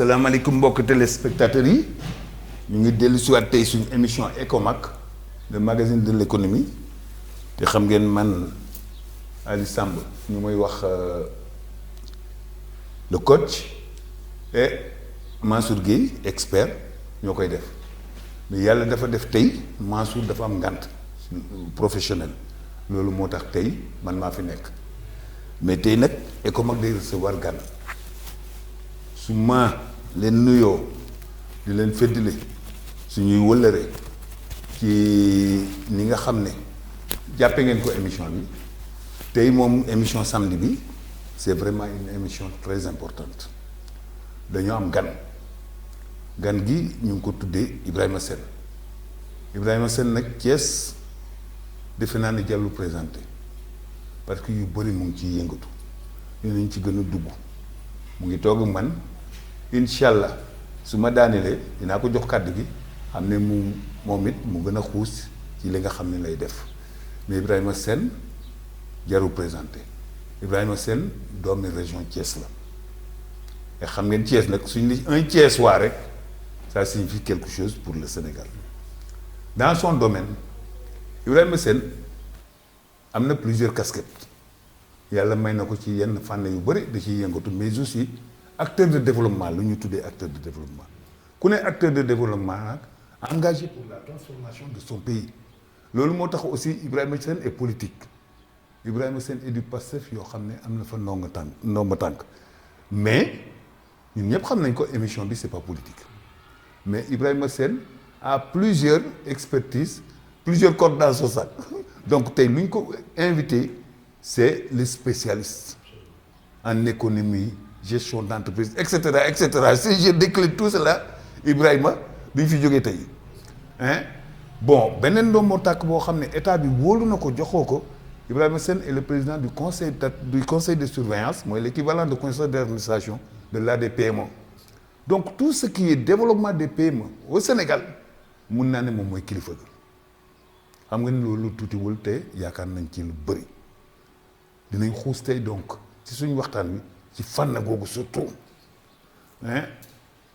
asalaamaaleykum mbokk téléspectateurs yi ñu ngi dellu si waat tey suñu émission Ecomac le magazine de l'économie te xam ngeen man Ali Samb ñu may wax le coach et Mansour Gueye expert ñoo koy def mais yàlla dafa def tey Mansour dafa am ngànt professionnel loolu moo tax tey man maa fi nekk mais tey nag Ecomac day recevoir gan su ma leen nuyoo di leen feddile suñuy wëllëre ci ni nga xam ne jàppe ngeen ko émission bi tey moom émission samedi bi c'est vraiment une émission très importante dañoo am gan gi ñu ngi ko tuddee Ibrahima Sène nag Thiès defe naa ne jàllu présenté parce que yu bëri mu ngi ciy yëngatu dinañ ci gën a dugg mu ngi toog man incha allah su ma daanelee dinaa ko jox kàddu gi xam ne moom it mu gën a xuus ci li nga xam ne lay def mais Ibrahima Sène jarul présenté Ibrahima Sène doomi région Thiès la te xam ngeen Thiès nag suñ li un Thiès waa rek ça signifie quelque chose pour le Sénégal dans son domaine Ibrahima Sène am na plusieurs casquettes yàlla may na ko ci yenn fànn yu bëri da ciy yëngatu mais aussi acteur de développement lu ñu tuddee acteur de développement ku ne acteur de développement nag engagé pour la transformation de son pays loolu moo tax aussi Ibrahima Sène est politique Ibrahima Sène est du Pastef yoo xam ne am na fa ndomba tànk mais ñun ñëpp xam nañ ko émission bi c'est pas politique mais Ibrahima Sène a plusieurs expertises plusieurs cordes dans son sac donc tey lu ñu ko invité c'est les spécialistes en économie gestion d'entreprise et cetera si je décline tout cela Ibrahima duñ fi jógee tey bon beneen ndombo tàkk boo xam ne état bi wóolu na ko joxoo ko Ibrahima Sène est le président du conseil de surveillance mooy l'équivalent de conseil d'administration de l'ADPME donc tout ce qui est développement des PME au Sénégal mun naa ne moom mooy kilifa gi xam nga ni loolu tuutiwul te yaakaar nañ ci lu bëri dinañ xuus tey donc ci suñu waxtaan wi ci fànn googu surtout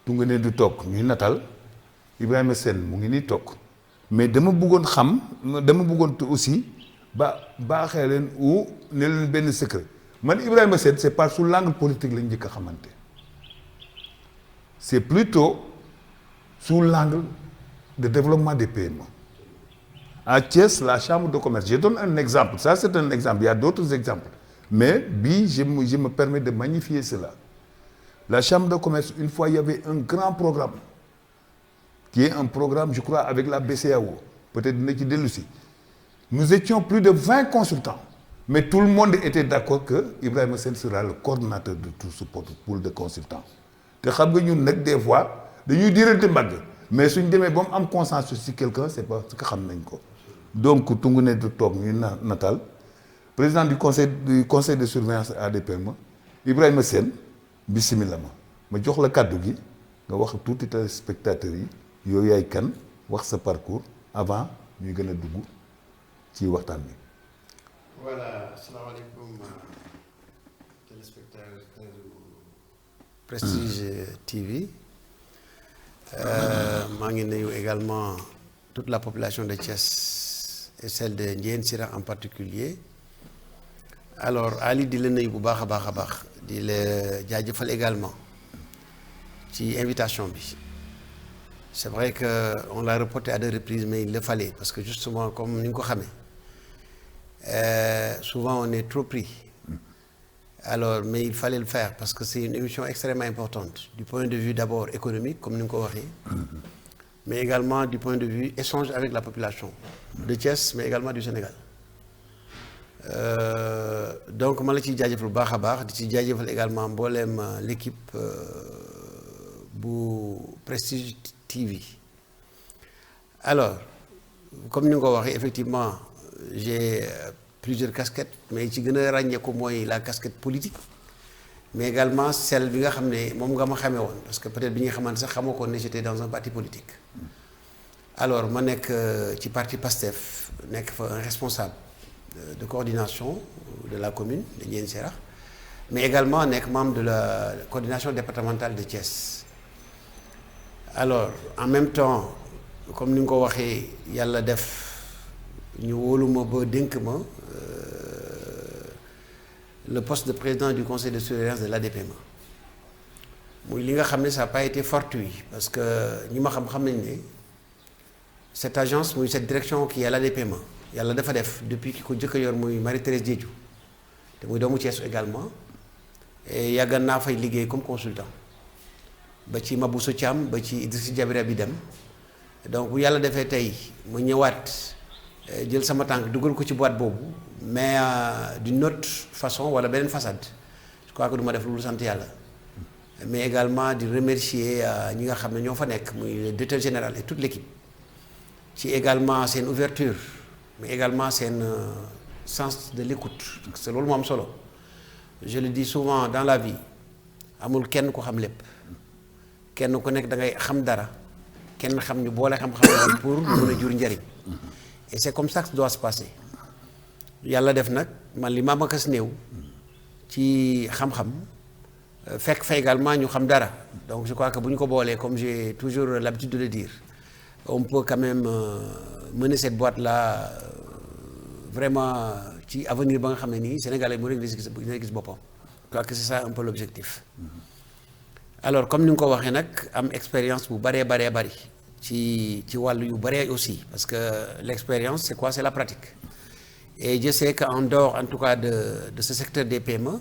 tunga ne du toog ñuy natal Ibrahima Sène mu ngi nii toog mais dama bëggoon aussi baaxee leen ou ne leen benn secret man Ibrahima Sène c'est pas sous l'angle politique lañ njëkk a xamante c'est plutôt sous l'angle de développement des PME à Thiès la chambre de commerce je donne un exemple ça c'est un exemple il y a d'autres exemples mais bii je me permets de magnifier cela la chambre de commerce une fois il y avait un grand programme qui est un programme je crois avec la BCEAO peut-être dina ci dellu si nous étions plus de 20 consultants mais tout le monde était d'accord que Ibrahima Sène sera le coordonnateur de tout ce pool de consultants te xam nga ñun nag des fois dañuy diirante mbagg mais suñ demee ba mu am consensus ci quelqu'un c'est parce que xam nañ ko donc tungu ne du toog ñuy natal président du conseil de surveillance ADPME Ibrahima Sène bismillah ma jox la kàddu gi nga wax tuuti téléspectateurs yi yow yaay kan wax sa parcours avant ñuy gën a dugg ci waxtaan bi. voilà asalaamaaleykum téléspectateurs Prestige TV maa ngi nuyu également toute la population de Thiès et celle de Ndiéyène Sirakh en particulier alors Ali di la nuyu bu baax a baax di la jaajëfal également ci invitation bi c'est vrai que on l'a reporté à 2 reprises mais il le fallait parce que justement comme ni nga ko xamee souvent on est trop pris alors mais il fallait le faire parce que c'est une émission extrêmement importante du point de vue d'abord économique comme ni nga ko waxee mais également du point de vue échange avec la population de Thiès mais également du Sénégal donc ma la ciy jaajëfal bu baax a baax di ci jaajëfal également mbooleem l'équipe bu Prestige TV alors comme ni nga ko waxee effectivement j'ai plusieurs casquettes mais ci gën a ràññeeku mooy la casquette politique mais également celle bi nga xam ne moom nga ma xamee woon parce que peut-être bi nga xamante sax xamoo ko ne j'étais dans un parti politique alors ma nekk ci parti PASTEF nekk fa un responsable de coordination de la commune de Ndiéyène Sirakh mais également nekk membre de la coordination départementale de Thiès alors en même temps comme ni nga ko waxee yàlla def ñu wóolu ma ba dénk ma le poste de président du conseil de surveillance de l'ADPMA muy li nga xam ne ça n'a pas été fortuit parce que ñi ma xam nañ ne cette agence muy cette direction qui est à l'ADPMA yàlla dafa def depuis ki ko jëkk a yor muy Marie-Thérèse Diédhiou te muy doomu Thiès également et yàggan naa fay liggéey comme consultant ba ci Mabousso Thiam ba ci Idrissa Diabira bi dem donc bu yàlla defee tey ma ñëwaat jël sama tànk dugal ko ci boîte boobu mais d'une autre façon wala beneen façade je crois que du ma def lu sant yàlla mais également di remercier ñi nga xam ne ñoo fa nekk muy le directeur général et toute l'équipe ci également seen ouverture mais également seen sens de l'écoute c'est loolu moo am solo je le dis souvent dans la vie amul kenn ku xam lépp kenn ku nekk da ngay xam dara kenn xam ñu boole xam-xam pour mu mën a jur njëriñ et c'est comme ça que ça doit se passer yàlla def nag man li ma makas néew ci xam-xam fekk fa également ñu xam dara donc je crois que bu ñu ko boolee comme j'ai toujours l'habitude de le dire on peut quand même mener cette boîte là vraiment ci avenir ba nga xam ne nii Sénégalais mu rek dina gis boppam je crois que c'est ça un peu l'objectif alors comme ni nga ko waxee nag am expérience bu bëree bari ci wàllu yu bëree aussi parce que l'expérience c'est quoi? C'est la pratique et je sais qu'en dehors en tout cas de ce secteur des PME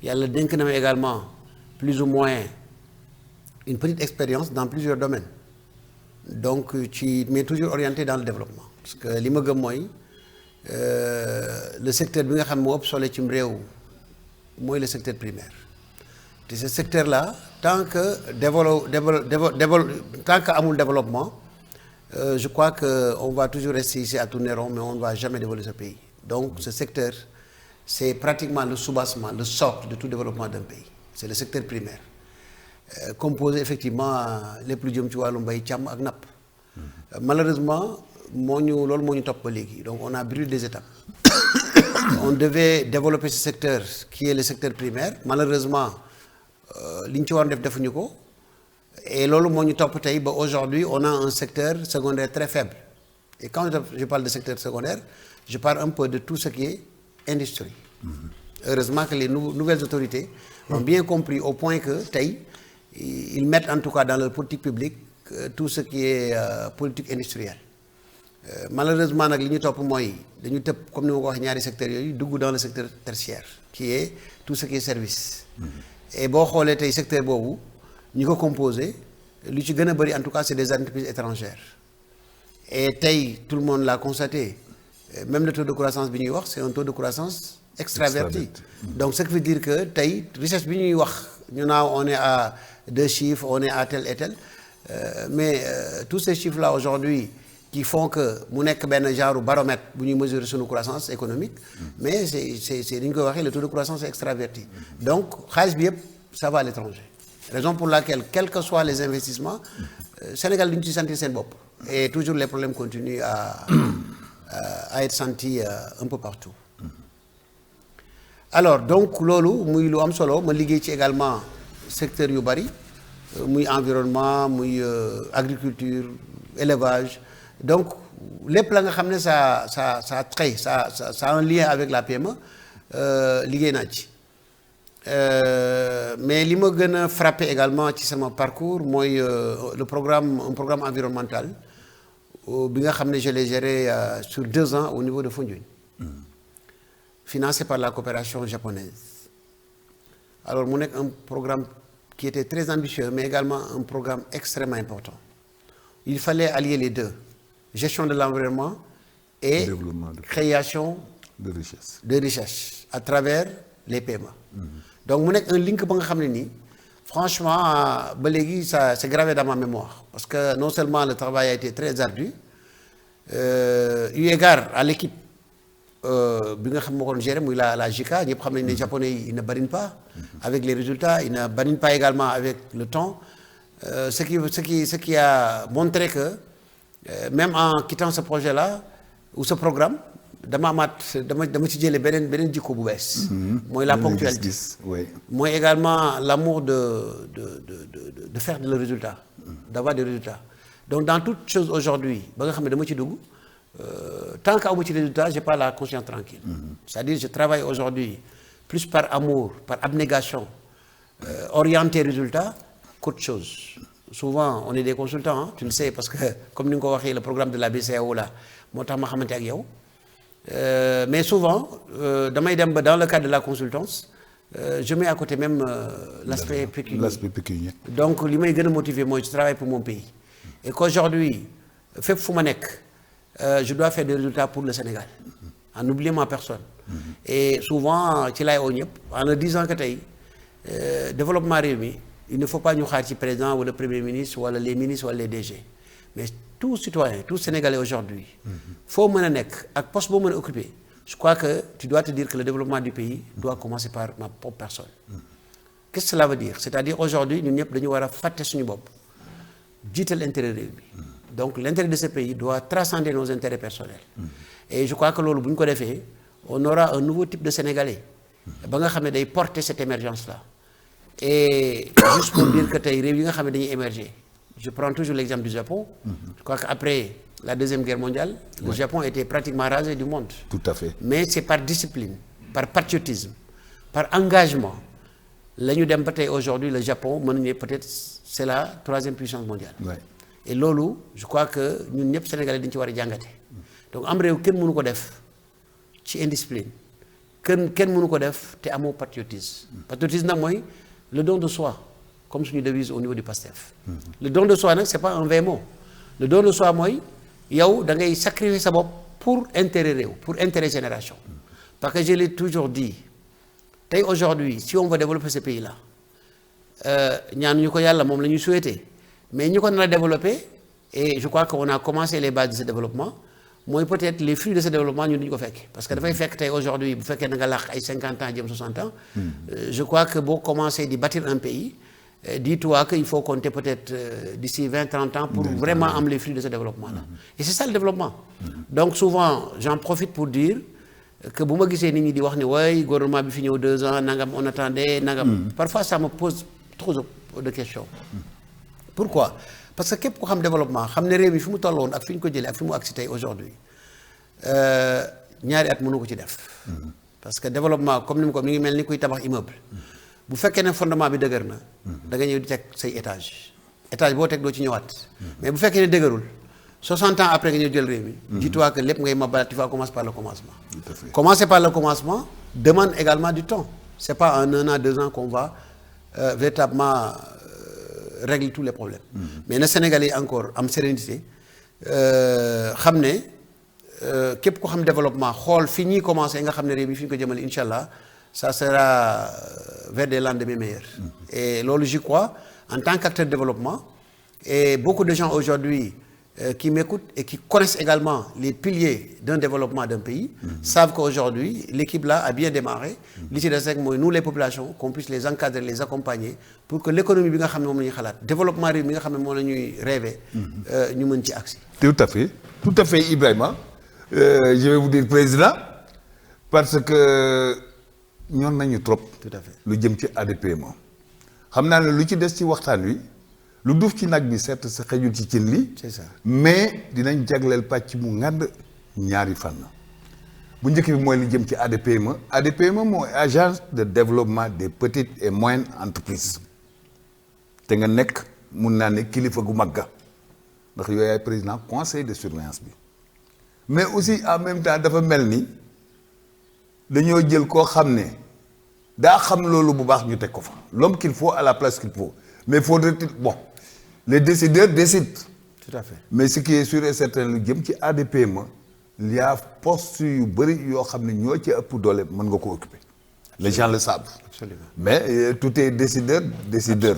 yàlla dénk na ma également plus ou moins une petite expérience dans plusieurs domaines donc mais toujours orienté dans le développement parce que li ma gëm mooy le secteur bi nga xam moo ëpp solo cim réew mooy le secteur primaire te ce secteur là tant que tant que amul développement je crois que on va toujours rester ici à tourner rond mais on ne va jamais développer ce pays donc ce secteur c'est pratiquement le soubassement le socle de tout développement d'un pays c'est le secteur primaire composé effectivement lépp lu jëm ci wàllu mbay càmm ak napp malheureusement loolu moo ñu topp ba léegi donc on a brûlé des étapes on devait développer ce secteur qui est le secteur primaire malheureusement li ñu ci waroon defuñu ko et loolu moo ñu topp tey ba aujourd'hui on a un secteur secondaire très faible et quand je parle de secteur secondaire je parle un peu de tout ce qui est industrie heureusement que les nouvelles autorités ont bien compris au point que tey ils mettent en tout cas dans leur politique publique tout ce qui est politique industrielle malheureusement nag li ñu topp mooy dañu tëb comme ni ma ko waxee ñaari secteurs yooyu dugg dans le secteur tertiaire qui est tout ce qui est service et boo xoolee tey secteur boobu ñi ko composé lu ci gën a bëri en tout cas c'est des entreprises étrangères et tey tout le monde l'a constaté même le taux de croissance bi ñuy wax c'est un taux de croissance extraverti donc ce qui veut dire que tey richesse bi ñuy wax ñu naaw on est à 2 chiffres on est à tel et tel mais tous ces chiffres là aujourd'hui qui font que mu nekk benn genre baromètre bu ñuy mesurer sunu croissance économique mais c'est li ñu koy waxee le taux de croissance est extraverti donc xaalis bi yëpp ça va à l'étranger raison pour laquelle quels que soient les investissements Sénégal duñu ci sentir seen bopp et toujours les problèmes continuent à être sentis un peu partout alors donc loolu muy lu am solo ma liggéey ci également secteur yu bari muy environnement muy agriculture élevage donc lépp la nga xam ne ça a un lien avec la PME liggéey naa ci mais li ma gën a frappé également ci sama parcours mooy un programme environnemental bi nga xam ne je l'ai géré sur 2 ans au niveau de Foundiougne financé par la coopération japonaise alors mu nekk un programme qui était très ambitieux mais également un programme extrêmement important il fallait allier les deux gestion de l'environnement et création de richesse à travers les PME donc mu nekk un link ba nga xam ne nii franchement ba léegi ça c'est gravé dans ma mémoire parce que non seulement le travail a été très ardu eu égard à l'équipe bi nga xam moo ko géré muy la JICA ñëpp xam nañ ne japonais yi ils ne badinent pas avec les résultats ils ne badinent pas également avec le temps ce qui a montré que même en quittant ce projet-là ou ce programme dama ci jëlee beneen jikko bu bees. mooy la ponctualité. Oui. mooy également l'amour de faire le résultat. d'avoir des résultats donc dans toute chose aujourd'hui ba nga xam ne dama ci dugg tant que amu ci résultat j'ai pas la conscience tranquille. C'est-à-dire je travaille aujourd'hui plus par amour par abnégation orienté résultat qu'autre chose. Souvent on est des consultants hein, tu le sais parce que comme ni nga ko waxee le programme de la BCEAO là moo tax ma xamante ak yow mais souvent damay dem ba dans le cadre de la consultance je mets à côté même l'aspect pécuniaire. Donc li may gën a motiver mooy je travaille pour mon pays et qu'aujourd'hui fépp fu ma nekk je dois faire des résultats pour le Sénégal en n'oubliant ma personne. Et souvent ci laay oo ñëpp en leur disant que tey développement réew mi il ne faut pas ñu xaar ci président wala premier ministre wala les ministres wala les DG mais tout citoyen tout Sénégalais aujourd'hui foo mën a nekk ak poste boo mën a occuper je crois que tu dois te dire que le développement du pays doit commencer par ma propre personne. Qu'est-ce que cela veut dire? C'est-à-dire aujourd'hui ñun ñëpp dañu war a fàtte suñu bopp jiital intérêt réew mi donc l'intérêt de ce pays doit transcender nos intérêts personnels. Et je crois que loolu bu ñu ko defee on aura un nouveau type de Sénégalais ba nga xam ne day porter cette émergence là. Et juste pour dire que tey réew yi nga xam ne dañuy émerger je prends toujours l'exemple du Japon. Je crois qu'après la deuxième guerre mondiale le Japon était pratiquement rasé du monde. Tout à fait. Mais c'est par discipline par patriotisme par engagement la ñu dem ba tey aujourd'hui le Japon mën nañu peut-être c'est la troisième puissance mondiale. Et loolu je crois que ñun ñëpp Sénégalais dañu ci war a jàngate donc am réew kenn mënu ko def ci indiscipline kenn mënu ko def te amoo patriotisme. Patriotisme nag mooy le don de soi comme suñu devise au niveau du PASTEF. Le don de soi nag c'est pas un vain mot le don de soi mooy yow da ngay sacrifier sa bopp pour intérêt réew pour intérêt génération. Parce que je l'ai toujours dit tey aujourd'hui si on veut développer ce pays là ñaanuñu ko yàlla moom la ñuy souhaiter mais ñi ko nar a développer et je crois qu'on a commencé les bases de ce développement mooy peut-être les fruits de ce développement ñun duñu ko fekk parce que dafay fekk tey aujourd'hui bu fekkee da nga làq ay 50 ans jëm 60 ans je crois que boo commencé di bâtir un pays dis-toi que il faut compter peut-être d'ici 20-30 ans pour vraiment am les fruits de ce développement là et c'est ça le développement. Donc souvent j'en profite pour dire que bu ma gisee nit ñi di wax ni way gouvernement bi fi ñëw 2 ans nangam on attendait nangam parfois ça me pose trop de questions. Pourquoi? Parce que képp ku xam développement xam ne réew mi fi mu tolloon ak fi ñu ko jëlee ak fi mu agsi tey aujourd'hui ñaari at mënu ko ci def. Parce que développement comme ni mu ko mi ngi mel ni kuy tabax immeuble. Bu fekkee ne fondement bi dëgër na. da nga ñëw di teg say étage boo teg doo ci ñëwaat. mais bu fekkee ne dëgërul 60 ans après nga ñëw jël réew mi. dis-toi que lépp ngay mabal tu vas commencer par le commencement. Commencer par le commencement demande également du temps. C'est pas en 1 an 2 ans qu'on va véritablement régler tous les problèmes. Mais na Sénégalais yi encore am sérénité xam ne képp ku xam développement xool fi ñuy commencer nga xam ne réew mi fi ñu ko jëmale incha allah ça sera vers des lendemains meilleurs. Et loolu j'y crois en tant qu'acteur de développement et beaucoup de gens aujourd'hui qui m'écoutent et qui connaissent également les piliers d'un développement d'un pays savent qu'aujourd'hui l'équipe là a bien démarré li ci des rek mooy nous les populations qu'on puisse les encadrer les accompagner pour que l'économie bi nga xam ne moom la ñuy xalaat développement réew mi nga xam ne moom la ñuy rêver ñu mën ci agsi. Tout à fait Ibrahima je vais vous dire président parce que ñoon nañu trop. Tout à fait lu jëm ci ADPME xam naa ne lu ci des ci waxtaan wi lu duuf ci nag bi certes sa xëjul ci cin li c'est ça mais dinañ jagleel pàcc mu ngànd ñaari fànn bu njëkk bi mooy li jëm ci ADPME mooy agence de développement des petites et moyennes entreprises te nga nekk mun naa ne kilifa gu magga ndax yooyu ay président conseil de surveillance bi mais aussi en même temps dafa mel ni dañoo jël koo xam ne daa xam loolu bu baax ñu teg ko fa l'homme qu'il faut à la place qu'il faut mais faudrait-il bon les décideurs décident. Tout à fait. Mais ce qui est sûr et certain lu jëm ci ADPME il y a poste yu bëri yoo xam ne ñoo ci ëpp doole mën nga ko occuper. Les gens le savent. Absolument. Mais tout est décideur.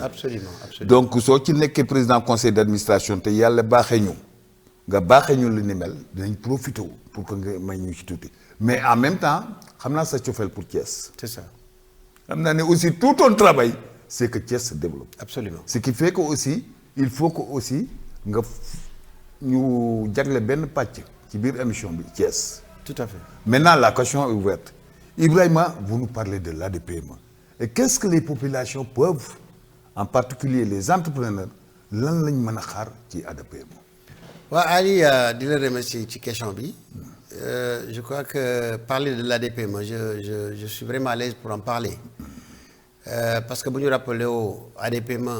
Absolument. Donc soo ci nekkee président conseil d'administration te yàlla baaxee ñu nga baaxee ñu lu ni mel dinañ profité wu pour que nga may ñu ci tuuti mais en même temps xam naa sa cofeel pour Thiès. C'est ça. xam naa ne aussi tout ton travail c'est que Thiès se développe. Absolument. Ce qui fait que aussi il faut que aussi nga ñu jagle benn pàcc ci biir émission bi Thiès. Tout à fait. Maintenant, la question est ouverte. Ibrahima, vous nous parlez de l'ADPME. Et qu'est-ce que les populations peuvent, en particulier les entrepreneurs, lan lañ mën a xaar ci ADPME? waaw Ali di la remercier ci question bi. Je crois que parler de l'ADPME, je suis vraiment à l'aise pour en parler. Parce que bu ñu rappelé au ADPME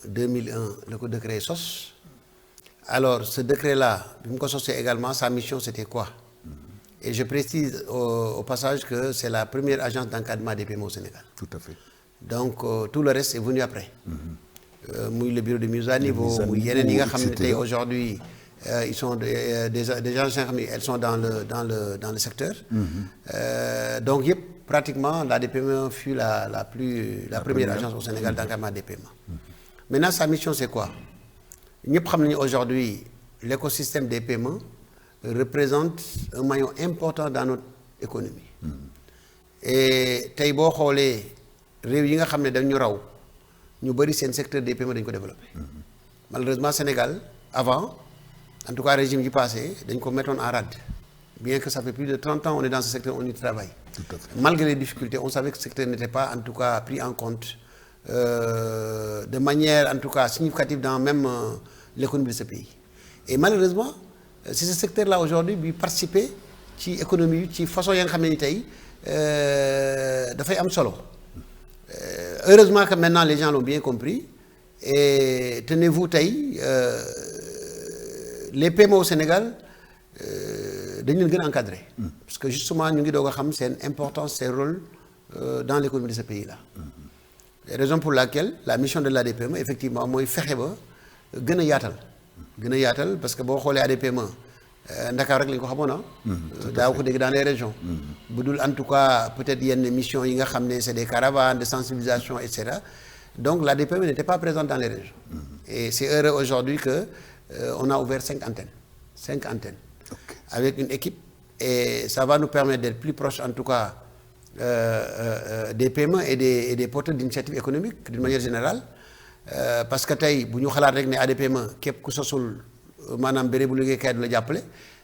2001 le ko décret sos. Alors ce décret-là bi mu ko sosee également sa mission c'était quoi? Et je précise au passage que c'est la première agence d'encadrement des PME au Sénégal. Tout à fait. Donc tout le reste est venu après. Muy le bureau de mise à niveau, muy yeneen yi nga xam ne tey aujourd'hui ils sont des gens xam ne elles sont dans le secteur. Donc yëpp pratiquement la DPME fut la première agence au Sénégal d'encadrement des PME. Maintenant sa mission c'est quoi? ñëpp xam nañu aujourd'hui l'écosystème des PME représente un maillon important dans notre économie. Et tey boo xoolee réew yi nga xam ne dañu raw ñu bëri seen secteur des PME dañu ko développé. Malheureusement Sénégal avant en tout cas régime yi passé dañ ko mettoon en rade bien que ça fait plus de 30 ans on est dans ce secteur, on y travaille. Tout à fait. Malgré les difficultés on savait que ce secteur n'était pas en tout cas pris en compte de manière en tout cas significative dans même l'économie de ce pays. Et malheureusement c'est ce secteur-là aujourd'hui bi participer ci économie ci façon ya nga xam ne ni tey dafay am solo. Heureusement que maintenant les gens l'ont bien compris et tenez-vous tey les PME au Sénégal dañu leen gën a encadrer. Parce que justement ñu ngi doog a xam seen importance seen rôle dans l'économie de ce pays-là. Et raison pour laquelle la mission de l'ADPME effectivement mooy fexe ba gën a yaatal parce que boo xoolee ADPME Ndakaar rek lañ ko xamoon daaw ko dégg dans les régions. bu dul en tout cas peut-être yenn mission yi nga xam ne c'est des caravanes de sensibilisation et cetera donc l'ADPME n'était pas présente dans les régions. Et c'est heureux aujourd'hui que on a ouvert 5 antennes. Okay. Avec une équipe et ça va nous permettre d'être plus proches en tout cas des PME et des porteurs d'initiatives économiques d'une manière générale. Parce que tey bu ñu xalaat rek ne ADPME képp ku sosul maanaam bérébu liggéeykaay du la jàppale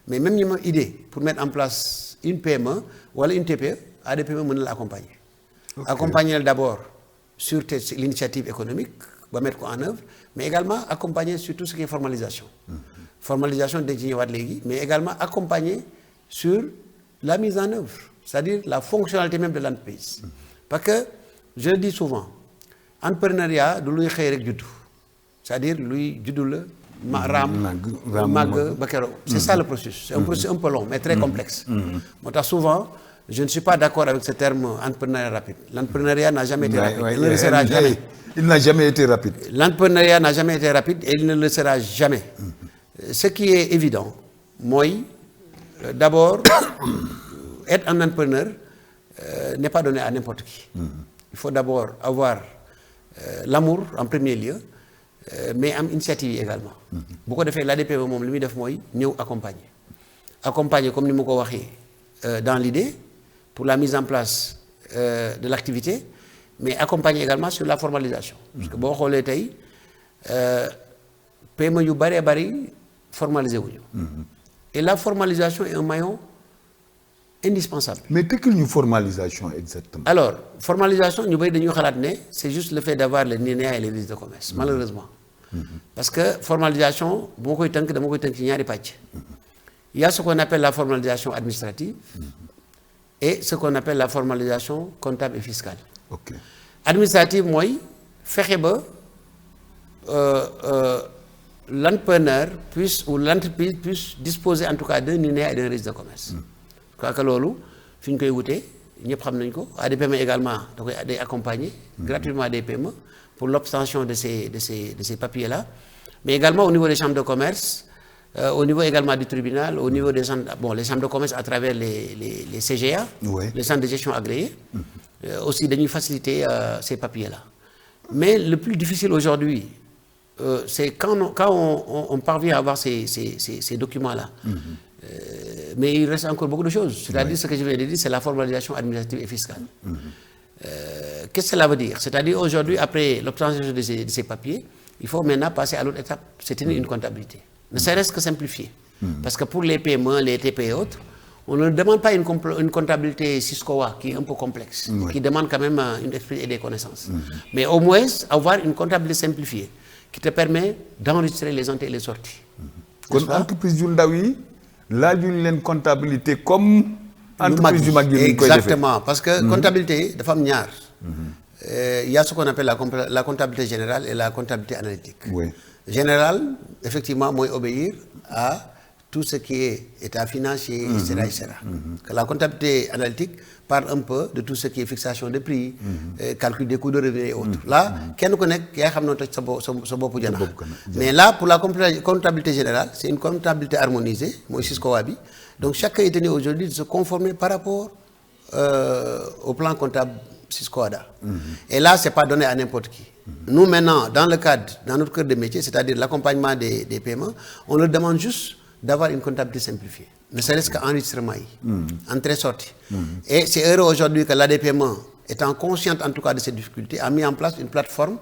mais même ñi ma idée pour mettre en place une PME wala une TPE ADPME mën na la accompagner. Okay. Accompagner la d'abord sur l'initiative économique ba mettre ko en œuvre mais également accompagner sur tout ce qui est formalisation. Formalisation dañ ci ñëwaat léegi mais également accompagner sur la mise en œuvre c'est-à-dire la fonctionnalité même de l'entreprise. Parce que je le dis souvent entrepreneuriat du luy xëy rek juddu c'est-à-dire luy juddu la raam màgg ba keroog c'est ça le processus. C'est un processus un peu long mais très complexe. Moo tax souvent je ne suis pas d'accord avec ce terme entrepreneuriat rapide. L'entrepreneuriat n'a jamais été rapide. Il ne le sera jamais. Il n'a jamais été rapide. L'entrepreneuriat n'a jamais été rapide et il ne le sera jamais. Ce qui est évident mooy d'abord être un entrepreneur n'est pas donné à n'importe qui. Il faut d'abord avoir l'amour en premier lieu mais am initiative yi également. bu ko defee l'ADPME moom li muy def mooy ñëw accompagner comme ni ma ko waxee dans l'idée pour la mise en place de l'activité mais accompagner également sur la formalisation. Parce que boo xoolee tey PME yu bari formalisé wuñu. Et la formalisation est un maillon indispensable. Mais qu'est-ce qu'une formalisation exactement? Alors formalisation ñu bari dañuy xalaat ne c'est juste le fait d'avoir les NINEA et les registres de commerce malheureusement. Parce que formalisation bu ma koy tënk dama koy tënk ci ñaari pàcc. Il y a ce qu'on appelle la formalisation administrative et ce qu'on appelle la formalisation comptable et fiscale. Okay. Administrative mooy fexe ba l'entrepreneur puisse ou l'entreprise puisse disposer en tout cas d'un NINEA et d'un registre de commerce. Je crois que loolu fi ñu koy wutee ñëpp xam nañ ko ADPME également da koy day accompagner gratuitement des PME pour l'obtention de ces papiers-là mais également au niveau des chambres de commerce au niveau également du tribunal au niveau des centres les chambres de commerce à travers les CGA. Ouais. Les centres de gestion agréés. Aussi dañuy faciliter ces papiers-là mais le plus difficile aujourd'hui c'est quand on parvient à avoir ces documents-là. Mais il reste encore beaucoup de choses. C'est-à-dire ce que je viens de dire, c'est la formalisation administrative et fiscale. Qu'est-ce que cela veut dire? C'est-à-dire aujourd'hui, après l'obtention de ces papiers, il faut maintenant passer à l'autre étape, c'est une comptabilité. Ne serait-ce que simplifier. Parce que pour les PME, les TPE et autres, On ne demande pas une comptabilité Ciscoa qui est un peu complexe, qui demande quand même une expertise et des connaissances. Mais au moins, avoir une comptabilité simplifiée qui te permet d'enregistrer les entrées et les sorties. Kon entreprise yu ndaw yi laajuñ leen comptabilité comme entreprise yu mag yi ñu koy defee. Exactement, parce que comptabilité dafa am ñaar. Il y a ce qu'on appelle la comptabilité générale et la comptabilité analytique. Oui. Générale, effectivement, moi obéir à tout ce qui est état financier, etc., etc. La comptabilité analytique parle un peu de tout ce qui est fixation de prix, calcul des coûts de revient et autres. Là, kenn ku nekk yaa xam noo toj sa boppu janax. Mais là, pour la comptabilité générale, c'est une comptabilité harmonisée, mooy Ciscoa bi. Donc chacun est tenu aujourd'hui de se conformer par rapport au plan comptable Ciscoa. Et là, c'est pas donné à n'importe qui. Nous maintenant, dans notre cœur de métier, c'est-à-dire l'accompagnement des paiements, on leur demande juste d'avoir une comptabilité simplifiée. Ne serait-ce qu'enregistrement, entrée-sortie. Et c'est heureux aujourd'hui que l'ADPM, étant consciente en tout cas de ces difficultés, a mis en place une plateforme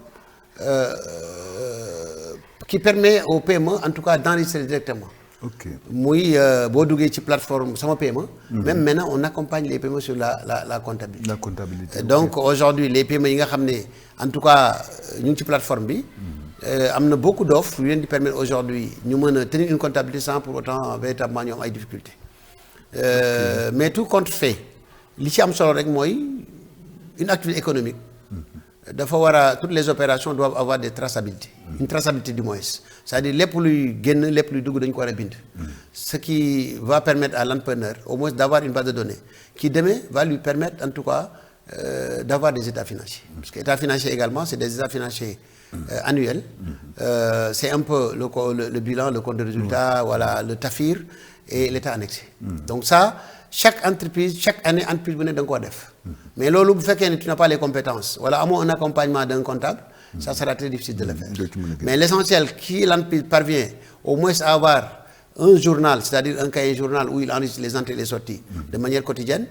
qui permet aux paiements en tout cas d'enregistrer directement. Ok. Muy boo duggee ci plateforme sama paiement. Même maintenant on accompagne les paiements sur la comptabilité. La comptabilité. Donc aujourd'hui les paiements yi nga xam ne en tout cas ñu ngi ci plateforme bi. am na beaucoup d'offres yu leen di permettre aujourd'hui ñu mën a tenir une comptabilité sans pour autant véritablement ñu am ay difficultés. Mais tout compte fait li ci am solo rek mooy une activité économique. dafa war a toutes les opérations doivent avoir des traçabilités. Une traçabilité du moins. C'est-à-dire lépp luy génn lépp luy dugg dañu ko war a bind. Ce qui va permettre à l'entrepreneur au moins d'avoir une base de données qui demain va lui permettre en tout cas d'avoir des états financiers. Parce que état financier également c'est des états financiers annuels. C'est un peu le bilan, le compte de résultat, voilà, le TAFIR et l'état annexé. Donc ça, chaque année entreprise bu ne da nga koo def. Mais loolu bu fekkee ne tu n'as pas les compétences wala amoo un accompagnement d'un comptable, ça sera très difficile de le faire. Mais l'essentiel, qui l'entreprise parvient au moins à avoir un journal, c'est-à-dire un cahier journal où il enregistre les entrées et les sorties de manière quotidienne,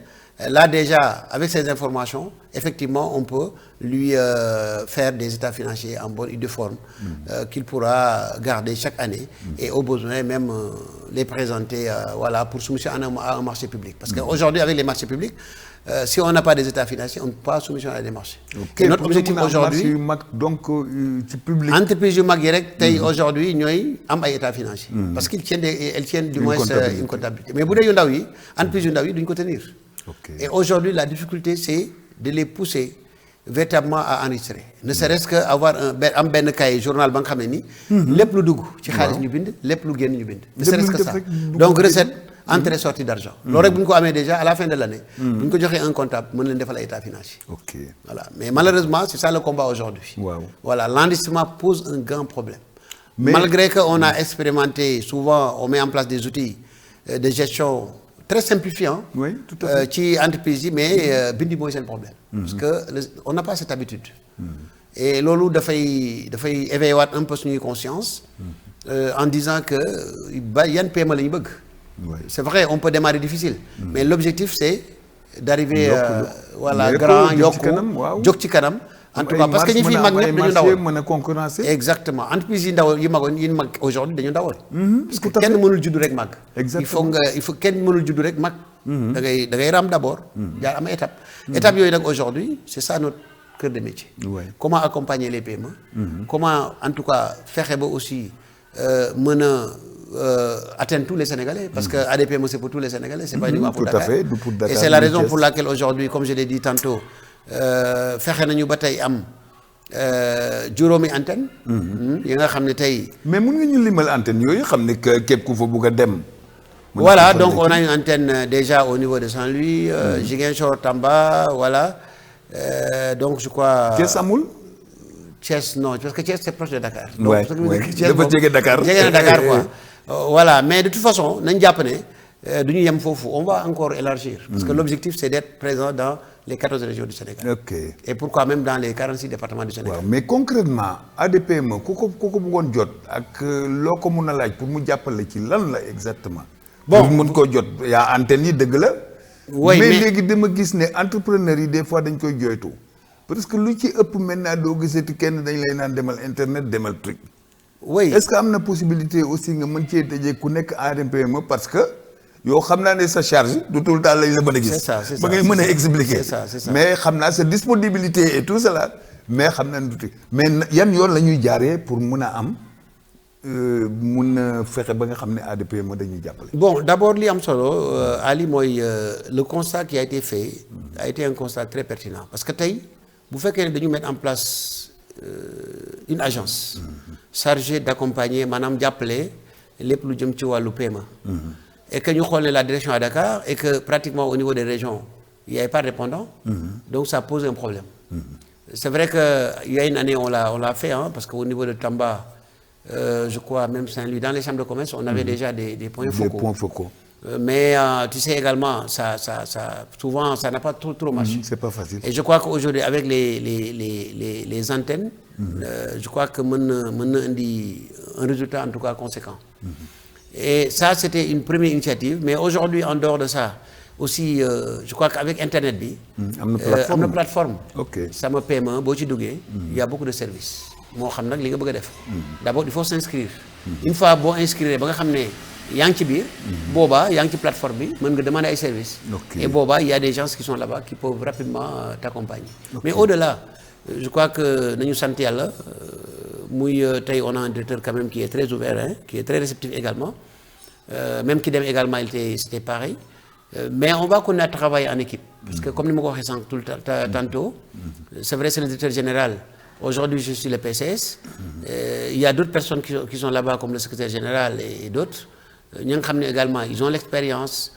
là déjà, avec ces informations, effectivement, on peut lui faire des états financiers en bonne et due forme qu'il pourra garder chaque année et au besoin même les présenter voilà, pour soumission à un marché public. Parce qu'aujourd'hui, avec les marchés publics, si on n'a pas des états financiers, on ne peut pas soumission à des marchés. Okay. Et notre objectif aujourd'hui, donc public. Entreprise yu mag yi rek tey aujourd'hui ñooy am ay états financiers. Parce qu'ils tiennent du moins une comptabilité. Mais bu dee yu ndaw yi, entreprise yu ndaw yi duñ ko tenir. Okay. Et aujourd'hui, la difficulté, c'est de les pousser véritablement à enregistrer. Ne serait-ce qu'avoir un benn cahier journal ba nga xam ne ni. lépp lu dugg ci xaalis ñu bind lépp lu génn ñu bind. Ne serait-ce que ça. Donc recette, entrée, sortie d'argent. loolu rek bu ñu ko amee déjà à la fin de l'année. bu ñu ko joxee un comptable mën leen defal ay état financier. Ok. Voilà. Mais malheureusement, c'est ça le combat aujourd'hui. Wow. Voilà, l'enregistrement pose un grand problème. Mais malgré qu'on a expérimenté, souvent on met en place des outils de gestion très simplifiant. Oui, tout à fait. Ci entreprise yi mais bindi mooy seen problème. Parce que on n'a pas cette habitude. Et loolu dafay éveiller waat un peu suñuy conscience. En disant que yan paiement la ñu bëgg. C'est vrai, on peut démarrer difficile. Mais l'objectif c'est d'arriver voilà grand yokku jóg ci kanam. En tout cas parce que ñi fi mag ñëpp dañu ndawal mën a concurrencer. Exactement entreprise yi ndaw yi mag aujourd'hui dañu ndawal. Parce que kenn mënul judd rek mag. il faut kenn mënul judd rek mag. da ngay ram d'abord. jaar am étape. étape yooyu nag aujourd'hui c'est ça notre cœur de métier. Comment accompagner les paiements. Comment en tout cas fexe ba aussi mën a atteindre tous les Sénégalais. Parce que ADPM c'est pour tous les Sénégalais. C'est pas uniquement pour Dakar. Et c'est la raison pour laquelle aujourd'hui comme je l'ai dit tantôt. Fexe nañu ba tey am juróomi antenne. yi nga xam ne tey. mais mun nga ñu limal antenne yooyu xam ne képp ku fa bugg a dem. Voilà donc on a une antenne déjà au niveau de Saint-Louis. Ziguinchor, Tamba voilà donc je crois. Thiès amul. Thiès non parce que Thiès c'est proche de Dakar. donc dafa jege Dakar. jege na Dakar quoi. Voilà mais de toute façon nañ jàpp ne du ñu yem foofu on va encore élargir. parce que l'objectif c'est d'être présent dans les 14 régions du Sénégal. Ok. Et pourquoi même dans les 46 départements du Sénégal. Mais concrètement ADPM ku ko bëggoon jot ak loo ko mun a laaj pour mu jàppale ci lan la exactement. bon pour mun koo jot yaa antenne yi dëgg la. oui mais léegi dama gis ne entrepreneurs yi des fois dañ koy jooytu. parce que lu ci ëpp maintenant doo gisati kenn dañ lay naan demal internet demal truc. oui est-ce que am na possibilité aussi nga mën cee tëjee ku nekk ADPM parce que yow xam naa ne sa charge du tout le temps lañ la mën a gis. c'est ça ba ngay mën a expliquer. c'est ça mais xam naa sa disponibilité et tout cela mais xam naa ne du mais yan yoon la ñuy jaaree pour mun a am mun a fexe ba nga xam ne ADPME dañuy jàppale. Bon, d'abord li am solo Ali mooy le constat qui a été fait a été un constat très pertinent parce que tey bu fekkee ne dañu mettre en place une agence chargée d'accompagner maanaam jàppale lépp lu jëm ci wàllu PME. Et que ñu xoolee la direction à Dakar et que pratiquement au niveau des régions il n'y avait pas de répondant. Donc ça pose un problème. C'est vrai que il y a une année on l'a fait parce qu'au niveau de Tamba je crois même Saint-Louis dans les chambres de commerce on avait déjà des points focaux. Des points focaux. Mais tu sais également ça souvent ça n'a pas trop marché. C'est pas facile. Et je crois qu'aujourd'hui avec les antennes je crois que mën na indi un résultat en tout cas conséquent. Et ça c'était une première initiative mais aujourd'hui en dehors de ça aussi je crois qu'avec internet bi am na plateforme. OK. Sama PME boo ci duggee il y a beaucoup de services moo xam nag li nga bëgg a def. D'abord il faut s'inscrire. Une fois boo inscrire ba nga xam ne yaa ngi ci biir. boobaa yaa ngi ci plateforme bi mën nga demander ay services. Et boobaa il y a des gens qui sont là-bas qui peuvent rapidement t'accompagner. Mais au-delà je crois que nañu sant yàlla muy tey on a un directeur quand même qui est très ouvert qui est très réceptif également même ki dem également c'était pareil. Mais on va continuer à travailler en équipe. Parce que comme ni ma ko waxee sànq tout le temps tantôt c'est vrai c'est le directeur général. Aujourd'hui je suis le PCS. Il y a d'autres personnes qui sont là-bas comme le secrétaire général et d'autres ñi nga xam ne également ils ont l'expérience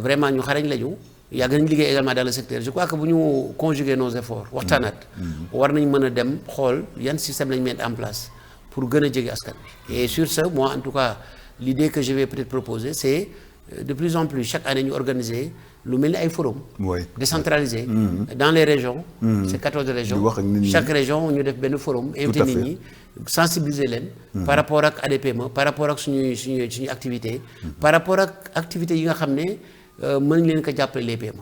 vraiment ñu xarañ lañu yàgg nañu liggéey également dans le secteur je crois que bu ñu conjuguer nos efforts waxtaanaat war nañ mën a dem xool yan système lañu mettre en place pour gën a jege askan bi. Et sur ce moi en tout cas l'idée que je vais peut-être proposer c'est de plus en plus chaque année ñu organiser lu mel ni ay forum décentralisé dans les régions c'est 14 régions chaque région ñu def benn forum invité nit ñi sensibiliser leen par rapport ak ADPME par rapport ak suñuy activité par rapport ak activités yi nga xam ne mën leen ko jàppale les PME.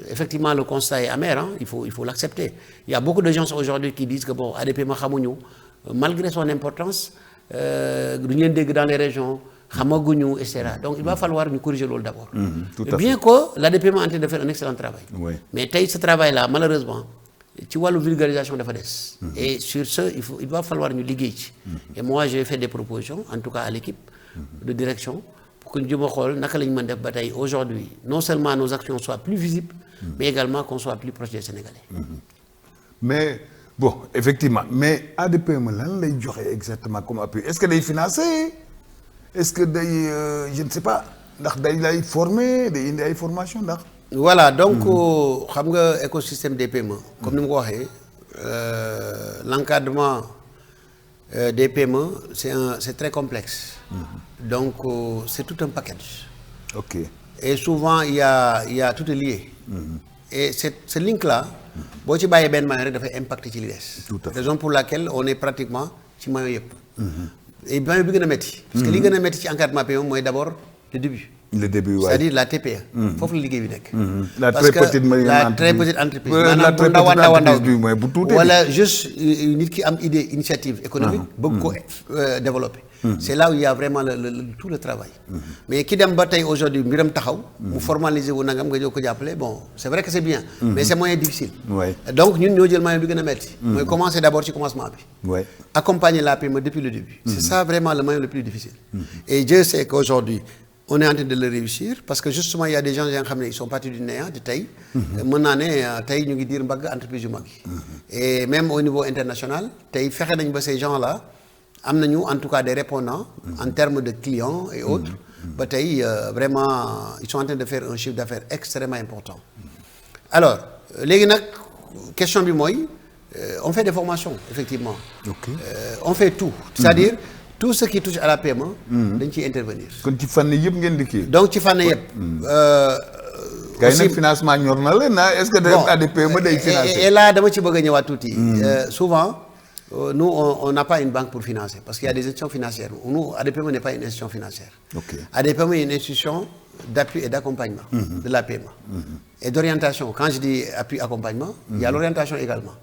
Effectivement le constat est amer il faut l'accepter. Il y a beaucoup de gens aujourd'hui qui disent que bon ADPME xamuñu malgré son importance duñu leen dégg dans les régions xamaguñu et cetera donc il va falloir ñu corriger loolu d'abord. Bien que l'ADPME est en train de faire un excellent travail. Mais tey ce travail là malheureusement ci wàllu vulgarisation dafa des. Et sur ce il va falloir ñu liggéey ci. Et moi j'ai fait des propositions en tout cas à l'équipe de direction pour que ñu jëm a xool naka la ñu mën def ba tey aujourd'hui non seulement nos actions soient plus visibles mais également qu'on soit plus proche des Sénégalais. Mais bon effectivement mais ADPME lan lay joxe exactement comme appui est-ce que day financer est-ce que day je ne sais pas ndax day lay former day indi ay formation ndax. Voilà donc xam nga écosystème des PME comme ni ma ko waxee l'encadrement des PME c'est très complexe. Donc c'est tout un package. OK. Et souvent il y a tout est lié. Et ce link là boo ci bàyyee benn maillon rek dafay impacter ci li des. Raison pour laquelle on est pratiquement ci maillon yëpp. Et maillon bi gën a métti. Parce que li gën a métti ci encadrement PME mooy d'abord le début. Le début waaye c'est-à-dire la TPE. foofu la liggéey bi nekk. la très petite entreprise. maanaam bu ndaw a ndaw bi mooy bu tuuti. wala juste nit ki am idée initiative économique. bëgg ko développer. C'est là où il y a vraiment tout le travail. Mais ki dem ba tey aujourd'hui mbiram taxaw. mu formaliser wu nangam nga jóg ko jàppale bon c'est vrai que c'est bien. mais c'est moyen difficile. Donc ñun ñoo jël moyen bi gën a metti. mooy commencer d'abord ci commencement bi. Accompagner la PME depuis le début. C'est ça vraiment le moyen le plus difficile. Et Dieu sait qu'aujourd'hui on est en train de le réussir parce que justement il y a des gens yoo xam ne ils sont partis du néant de tey. mën naa ne tey ñu ngi diir mbagg entreprise yu mag yi. Et même au niveau international tey fexe nañ ba ces gens-là am nañu en tout cas des répondants en termes de clients et autres. ba tey vraiment ils sont en train de faire un chiffre d'affaires extrêmement important. Alors léegi nag question bi mooy on fait des formations effectivement. On fait tout. C'est-à-dire tout ce qui touche à la PME. dañ ciy intervenir. kon ci fànn yëpp ngeen di kii. donc ci fànn yëpp. kay nag financement ñor na leen est-ce que ADPME day financer. Et là dama ci bëgg a ñëwaat tuuti. Souvent nous on n'a pas une banque pour financer parce qu'il y a des institutions financières nous ADPME n'est pas une institution financière. ADPME est une institution d'appui et d'accompagnement. de la PME. Et d'orientation quand je dis appui accompagnement. il y a l'orientation également.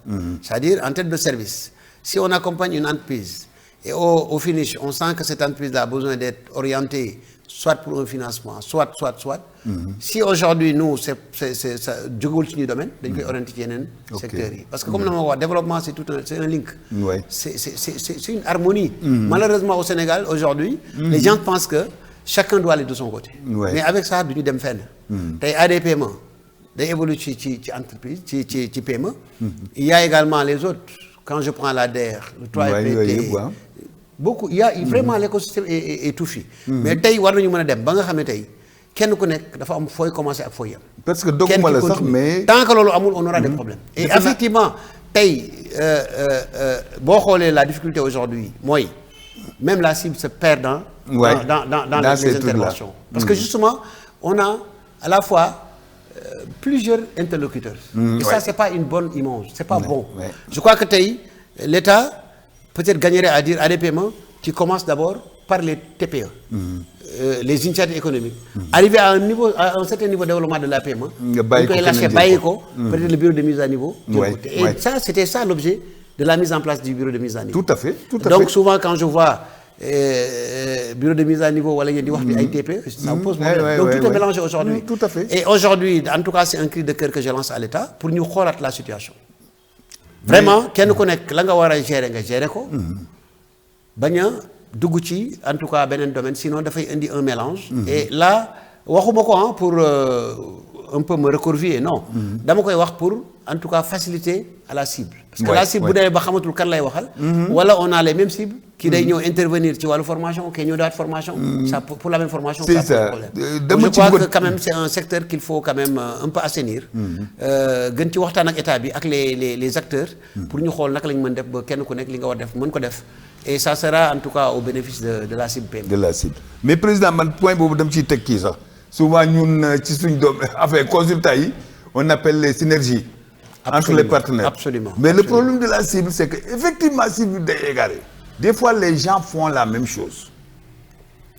C'est-à-dire en termes de service si on accompagne une entreprise. Et au finish, on sent que cette entreprise a besoin d'être orientée soit pour un financement, soit. Si aujourd'hui nous ça jógewul suñu domaine dañ koy orienter ci yeneen secteurs yi parce que comme na ma wax développement c'est un link. Ouais. C'est une harmonie. Malheureusement au Sénégal aujourd'hui les gens pensent que chacun doit aller de son côté. Ouais. Mais avec ça duñu dem fenn. Tey ADPME day évoluer ci entreprise ci PME. Il y a également les autres quand je prends la DER, le 3FPT. Beaucoup il y a vraiment l'écosystème est touffi. Mais tey war nañu mën a dem ba nga xam ne tey kenn ku nekk dafa am fooy commencer ak fooy yem. parce que dogguma la sax mais tant que loolu amul on aura des problèmes. Et effectivement tey boo xoolee la difficulté aujourd'hui mooy même la cible se perd dans les interventions. Parce que justement on a à la fois plusieurs interlocuteurs. Et ça c'est pas une bonne image, c'est pas bon. Je crois que tey l'État peut-être gagnerait à dire ADPME, tu commences d'abord par les TPE, les initiatives économiques. Arriver à un certain niveau de développement de la PME, on peut lâcher Baïko, peut-être le bureau de mise à niveau. Et ça, c'était ça l'objet de la mise en place du bureau de mise à niveau. Tout à fait. Donc souvent quand je vois bureau de mise à niveau wala yéen di wax di ay TPE, ça me pose problème. Donc tout est mélangé aujourd'hui. Tout à fait. Et aujourd'hui, en tout cas, c'est un cri de cœur que je lance à l'État pour ñu xoolaat la situation. Vraiment kenn ku nekk la nga war a gérer nga gérer ko. bañ a dugg ci en tout cas beneen domaine sinon dafay indi un mélange. Et là waxuma ko pour un peu me recroqueviller non. dama koy wax pour en tout cas faciliter à la cible. parce que la cible bu demee ba xamatul kan lay waxal. wala on a les mêmes cibles. qui day ñëw intervenir ci wàllu formation kii ñëw daat formation. ça pour la même formation. c'est ça pose problème. Donc je crois que quand même c'est un secteur qu'il faut quand même un peu assainir. gën ci waxtaan ak état bi ak les acteurs. pour ñu xool naka lañ mën def ba kenn ku nekk li nga war def mën ko def. et ça sera en tout cas au bénéfice de la cible PME. de la cible mais président man point boobu dem ciy teg kii sax souvent ñun ci suñ doom affaire consultats yi on appelle les synergies. entre les partenaires. Absolument. Mais le problème de la cible c'est que effectivement cible day égaré. Des fois les gens font la même chose.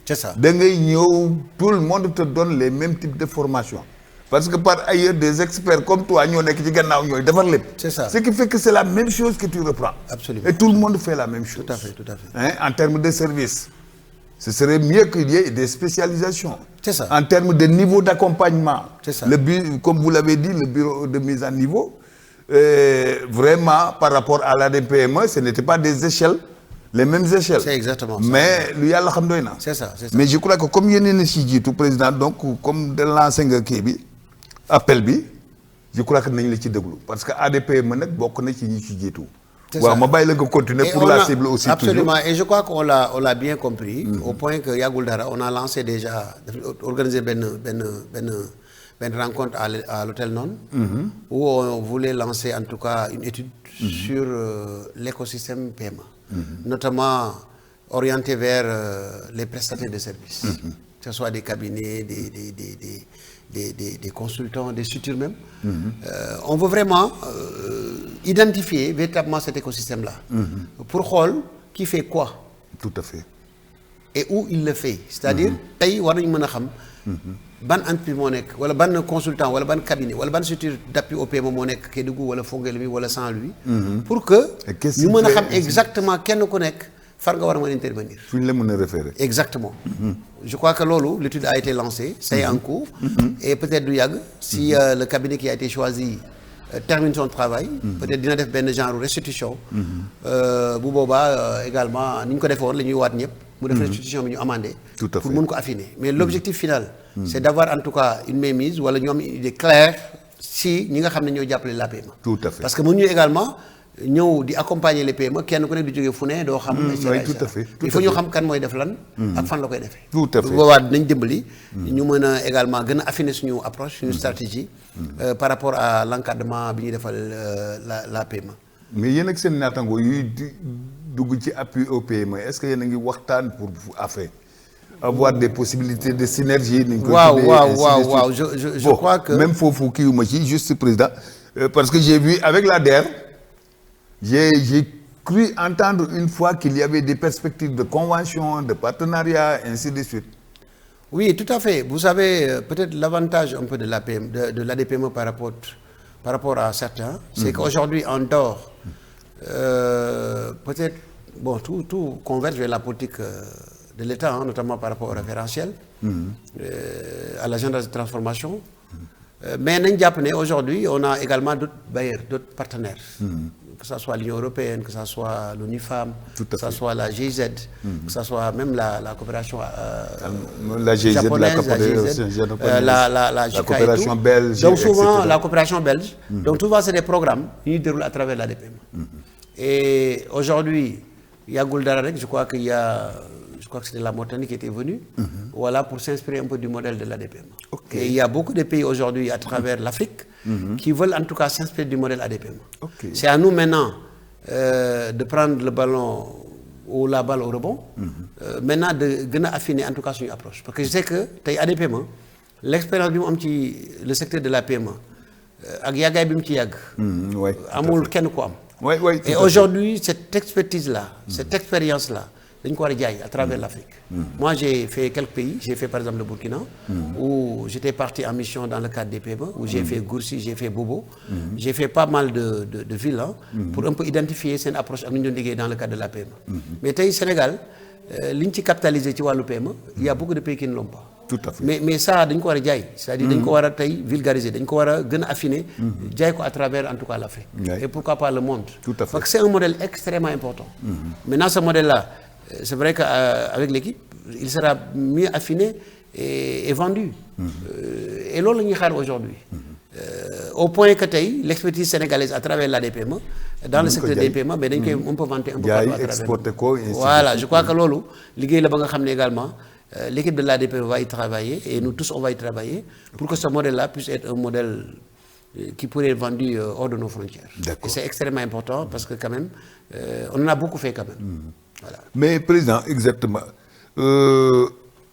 C'est ça. Da ngay ñëw tout le monde te donne les mêmes types de formation. Parce que par ailleurs des experts comme toi ñoo nekk ci gannaaw ñooy defar lépp. C'est ça. Ce qui fait que c'est la même chose que tu reprends. Absolument. Et tout le monde fait la même chose. Tout à fait, tout à fait. Hein? En termes de services. Ce serait mieux qu'il y ait des spécialisations. C'est ça. En termes de niveau d'accompagnement. C'est ça. Comme vous l'avez dit, le bureau de mise à niveau, vraiment par rapport à l'ADPME, ce n'était pas des échelles. Les mêmes échelles. C'est exactement ça. Mais lu yàlla xam doy na. C'est ça, c'est ça. Mais je crois que comme yeneen ci jiitu président donc comme de lancer nga kii bi appel bi je crois que nañ la ci déglu parce que ADPME nag bokk na ci ñi ci jiitu. C'est waaw ça. ma bàyyi la nga continuer pour la cible aussi. Absolument. Toujours. Et je crois qu'on l'a bien compris. Au point que yàggul dara on a lancé déjà organisé benn rencontre à l'hôtel Non. Où on voulait lancer en tout cas une étude sur l'écosystème PME. Notamment orienté vers les prestataires de services. Que ce soit des cabinets, des consultants, des structures même. On veut vraiment identifier véritablement cet écosystème-là. Pour xool qui fait quoi. Tout à fait. Et où il le fait. C'est-à-dire tey war nañu mën a xam. ban entreprise moo nekk wala ban consultant wala ban cabinet wala ban structure d'appui au PME moo nekk Kédougou wala Fonguelemi wala Saint-Louis. pour que ñu mën a xam exactement kenn ku nekk far nga war a mën intervenir. fu ñu la mën a référer. Exactement. Je crois que loolu l'étude a été lancée. c'est en cours. Et peut-être du yàgg. si le cabinet qui a été choisi termine son travail. peut-être dina def benn genre restitution. bu boobaa également ni ñu ko defee woon la ñuy waat ñëpp. mu def restitution bi ñu amendé. Tout à fait. pour mën ko affiner mais l'objectif final. c'est d'avoir en tout cas une mainmise wala ñu am une idée claire si ñi nga xam ne ñoo jàppale la PME. Tout à fait. parce que mënuñu également ñëw di accompagner les PME kenn ku nekk di jógee fu ne doo xam. oui tout à fait. il faut ñu xam kan mooy def lan. ak fan la koy defee. Tout à fait. bu boobaa dinañ dimbali. ñu mën a également gën a affiner suñu approche suñu stratégie. par rapport à l'encadrement bi ñuy defal la PME. mais yéen ak seen naataango yuy dugg ci appui au PME est-ce que yéen a ngi waxtaan pour affaire avoir des possibilités de synergie. waaw je crois que même foofu kii wu ma ci juste président parce que j'ai vu avec la DER j'ai cru entendre une fois qu'il y avait des perspectives de convention de partenariat ainsi de suite. Oui, tout à fait. Vous savez peut-être l'avantage un peu de la PM, de l'ADPME par rapport à certains, c'est qu'aujourd'hui en dehors peut-être bon tout converge vers la politique de l'État, hein, notamment par rapport au référentiel, à l'agenda de transformation. Mais nañ jàpp ne aujourd'hui on a également d'autres bailleurs, d'autres partenaires, que ça soit l'Union européenne, que ça soit l'UNIFAM, que ça soit la GIZ, que ça soit même la coopération la GIZ, japonaise, la JICA coopération et tout. belge, donc souvent etc. la coopération belge. Donc souvent c'est des programmes qui se déroulent à travers l'ADPM. Et aujourd'hui, yàggul dara rek, je crois que c'était la Mauritanie qui était venue, voilà, pour s'inspirer un peu du modèle de l'ADPM. Okay. Et il y a beaucoup de pays aujourd'hui à travers l'Afrique qui veulent en tout cas s'inspirer du modèle ADPM. Okay. C'est à nous maintenant de prendre le ballon ou la balle au rebond, maintenant de gën a affiner en tout cas suñu approche. Parce que je sais que tey ADPM, l'expérience bi mu am ci le secteur de la PME ak yàggaay bi mu ci yàgg, amul kenn ko am. Et aujourd'hui, cette expertise-là, cette expérience-là, dañ ko war a jaay à travers l'Afrique. Moi, j'ai fait quelques pays. J'ai fait par exemple le Burkina, où j'étais parti en mission dans le cadre des PME, où j'ai fait Goursi, j'ai fait Bobo. J'ai fait pas mal de villes pour un peu identifier seen approche ak ni ñu doon liggéey dans le cadre de la PME. Mais tey Sénégal, li ñu ci capitaliser ci wàllu PME, il y a beaucoup de pays qui ne l'ont pas. Tout à fait. Mais ça dañ ko war a jaay, c'est-à-dire dañ ko war a tey vulgariser, dañ ko war a gën a affiner, jaay ko à travers en tout cas l'Afrique. Et pourquoi pas le monde. Tout à fait. Parce que c'est un modèle extrêmement important. Maintenant, ce modèle-là, c'est vrai qu'avec l'équipe, il sera mieux affiné et vendu. Et loolu la ñuy xaar aujourd'hui. Au point que tey l'expertise sénégalaise à travers l'ADPM, dans le secteur des PME, mais dañ koy un peu vanter un peu partout à travers. Voilà, je crois que loolu liggéey la ba nga xam ne également l'équipe de l'ADPM va y travailler et nous tous on va y travailler pour que ce modèle-là puisse être un modèle qui pourrait être vendu hors de nos frontières. Et c'est extrêmement important parce que quand même, on en a beaucoup fait quand même. Voilà. Mais président, exactement.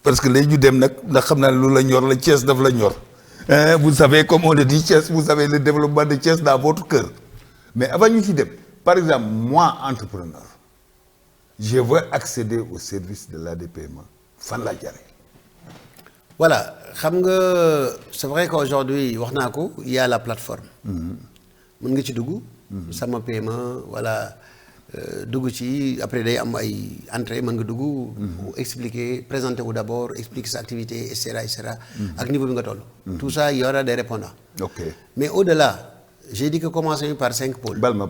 Parce que les ñu dem nag ndax xam naa lu la ñor la Thiès daf la ñor. Vous savez, comme on le dit, Thiès, vous avez le développement de Thiès dans votre cœur. Mais avant ñu ci dem, par exemple, moi, entrepreneur, je veux accéder au service de l'ADPM. Fan la jaaree. Voilà, xam nga c'est vrai qu'aujourd'hui wax naa ko il y a la plateforme. mën nga ci dugg. sama PME voilà dugg ci après day am ay entrée mën nga dugg. expliquer présenter wu d'abord expliquer sa activité et cetera ak niveau bi nga toll. tout ça il y aura des répondants. Ok. Mais au-delà. J'ai dit que commencer par 5 pôles. Balma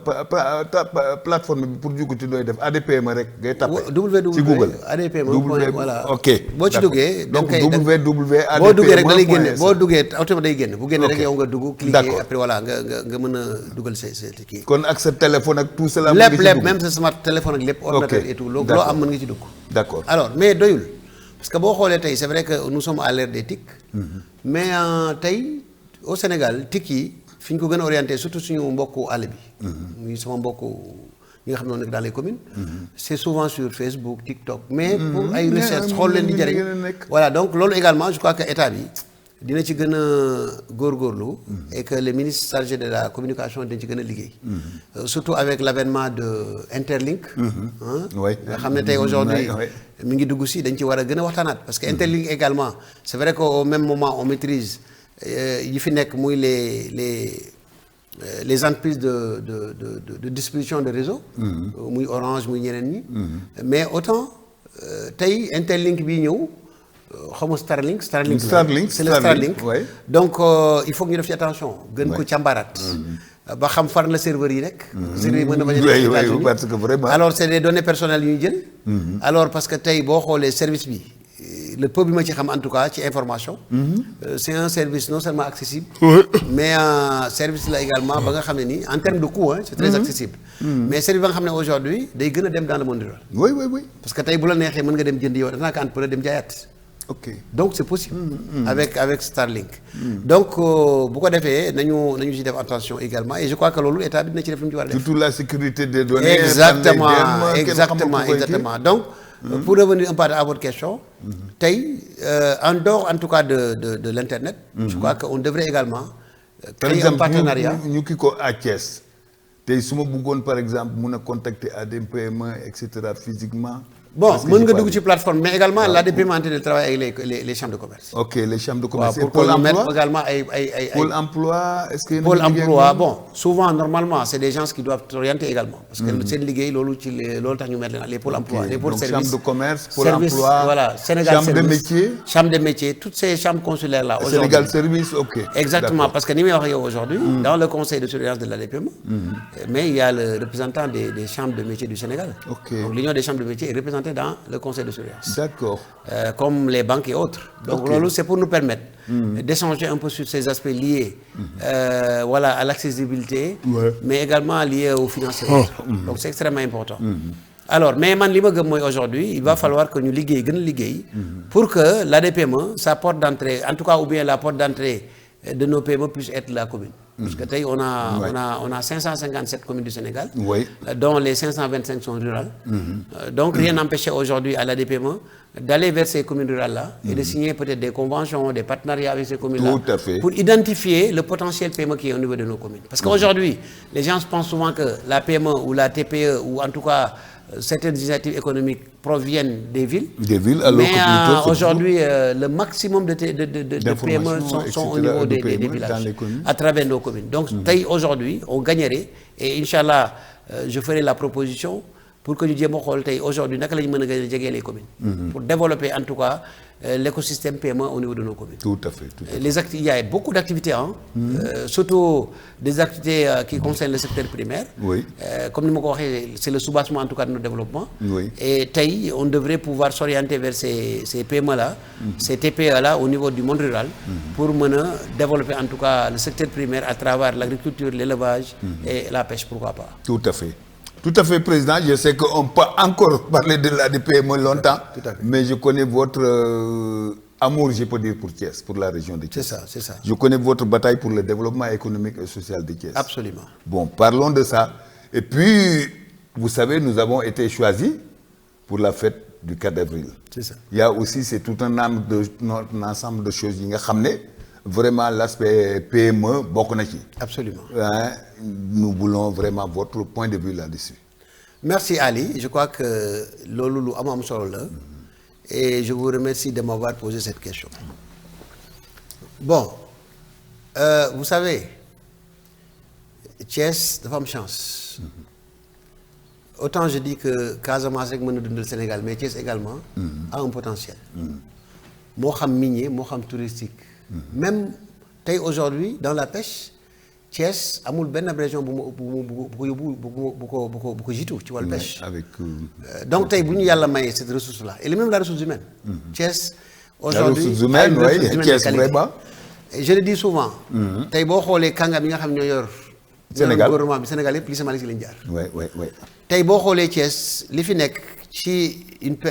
plateforme bi pour dugg ci doy def ADPM rek ngay tapé. ci Google ADPM voilà. Ok. boo ci duggee. donc www. boo duggee rek da lay génne boo duggee automatiquement day génne bu génne rek yow nga dugg. cliquer après voilà nga mën a dugal sa kii. kon ak sa téléphone ak tout cela. lépp même sa smart téléphone ak lépp. ordinateur et tout loo am mën nga ci dugg. D'accord. Alors mais doyul parce que boo xoolee tey c'est vrai que nous sommes à l'ère des TIC. mais tey au Sénégal TIC yi. fi ñu ko gën a orienté surtout suñu mbokku àll bi. muy sama mbokku ñi nga xam ne nekk dans les communes. c'est souvent sur Facebook TikTok. mais pour ay recherche xool leen di jëriñ. voilà donc loolu également je crois que état bi dina ci gën a góorgóorlu. et que les ministres chargés de la communication dañ ci gën a liggéey. surtout avec l'avènement de Interlink. nga xam ne tey aujourd'hui mi ngi dugg si dañ ci war a gën a waxtaanaat parce que Interlink également c'est vrai qu'au même moment on maîtrise. yi fi nekk muy les entreprises de distribution de réseau. muy Orange muy ñeneen ñi. mais autant tey Interlink bii ñëw xaw ma Starlink c'est le Starlink. donc il faut que ñu def ci attention. gën ko càmbaraat. ba xam fan la serveur yi nekk. serveur yi mën na bañ a États-Unis parce que vraiment. alors c'est des données personnelles yu ñu jël. alors parce que tey boo xoolee service bi. le peu bi ma ci xam en tout cas ci information. c'est un service non seulement accessible. mais service la également ba nga xam ne nii en termes de coût c'est très accessible. mais service ba nga xam ne aujourd'hui day gën a dem dans le monde rural. oui. parce que tey bu la neexee mën nga dem jënd yow danaa ko entrepreneur dem jaayaat. ok donc c'est possible. avec Starlink. donc bu ko defee nañu ci def attention également et je crois que loolu état bi dina ci def lu mu ci war a def. surtout la sécurité des données. exactement donc. Pour revenir un peu à votre question. tey en dehors en tout cas de l'internet. je crois que on devrait également. créer un partenariat ñu kii ko à Thiès. tey su ma bëggoon par exemple mun a contacter ADPM et cetera physiquement Bon, Parce que mën j'ai nga pas dugg vu. ci plateforme mais également l'ADPM est en train de travailler avec les chambres de commerce. Ok, les chambres de waaw commerce. Et pour Pôle que ñu mettre emploi également ay Pôle emploi, est-ce que yéen a Pôle ngi liggéey ak emploi ñoom? bon souvent normalement c'est des gens qui doivent s'orienter également parce que seen liggéey loolu tax ñu mettre les pôles emploi les pôles Donc, services chambre de commerce, Pôle service, emploi, voilà Sénégal chambre de service, métier, chambre de métier toutes ces chambres consulaires là aujourd'hui Sénégal service, ok. exactement D'accord. parce que ni may wax yow aujourd'hui dans le conseil de surveillance de l'ADPM mais il y a le représentant des chambres de métiers du Sénégal. Ok. Donc l'union des chambres de métiers est représentée dans le conseil de surveillance. D'accord. Comme les banques et autres. Donc Ok. loolu c'est pour nous permettre d'échanger un peu sur ces aspects liés voilà, à l'accessibilité, Ouais. mais également liés aux finances et autres. Donc c'est extrêmement important. Alors mais man li ma gëm mooy aujourd'hui il va falloir que ñu liggéey gën a liggéey pour que l'ADPM sa porte d'entrée en tout cas ou bien la porte d'entrée de nos PME puisse être la commune. Parce que tey on a 557 communes du Sénégal, Oui. dont les 525 sont rurales. Donc rien n'empêchait aujourd'hui à l'ADPM d'aller vers ces communes rurales-là et de signer peut-être des conventions, des partenariats avec ces communes-là Tout à fait. pour identifier le potentiel PME qui est au niveau de nos communes. Parce qu'aujourd'hui, les gens pensent souvent que la PME ou la TPE ou en tout cas certaines initiatives économiques proviennent des villes. Des villes, alors Mais que plutôt, aujourd'hui, le maximum de PME sont au niveau des PME villages, dans les communes. à travers nos communes. Donc aujourd'hui, on gagnerait et Inch'Allah, je ferai la proposition pour que ñu jéem a xool tey aujourd'hui naka la ñu mën a gën a jege les communes. Pour développer en tout cas l'écosystème PME au niveau de nos communes. Tout à fait. Tout à fait. Il y a beaucoup d'activités, surtout des activités qui concernent le secteur primaire. Oui. Comme nous l'avons dit, c'est le soubassement en tout cas de notre développement. Oui. Et taille, on devrait pouvoir s'orienter vers ces PME-là, ces TPE-là au niveau du monde rural pour développer en tout cas le secteur primaire à travers l'agriculture, l'élevage et la pêche, pourquoi pas. Tout à fait. Tout à fait, Président. Je sais qu'on peut encore parler de l'ADPM longtemps, Tout à fait. mais je connais votre amour, je peux dire, pour Thiès, pour la région de Thiès. C'est ça. Je connais votre bataille pour le développement économique et social de Thiès. Absolument. Bon, parlons de ça. Et puis, vous savez, nous avons été choisis pour la fête du 4 avril. C'est ça. Il y a aussi, c'est tout un ensemble de choses. Vraiment, l'aspect PME, beaucoup de choses. Absolument. Hein, nous voulons vraiment votre point de vue là-dessus. Merci Ali, je crois que lolu am solo la et je vous remercie de m'avoir posé cette question. Bon, vous savez, Thiès dafa am chance. Autant je dis que Casamance rek mën na dundal Sénégal, mais Thiès également a un potentiel. Moo xam minier, moo xam touristique. Même tey aujourd'hui dans la pêche, Thiès amul benn région bu ko jiitu ci wàllu pêche. Avec, Donc tey bu ñu yàlla may cette ressource là et même la ressource humaine. Thiès aujourd'hui ressource humaine, a une ressource oui, humaine de Thiès qualité. vraiment. Et je le dis souvent. tey boo xoolee kàngam yi nga xam ñoo yor. Sénégal gouvernement bi Sénégal yëpp lycée Malick Sy lañ jaar. Oui. tey boo xoolee Thiès li fi nekk ci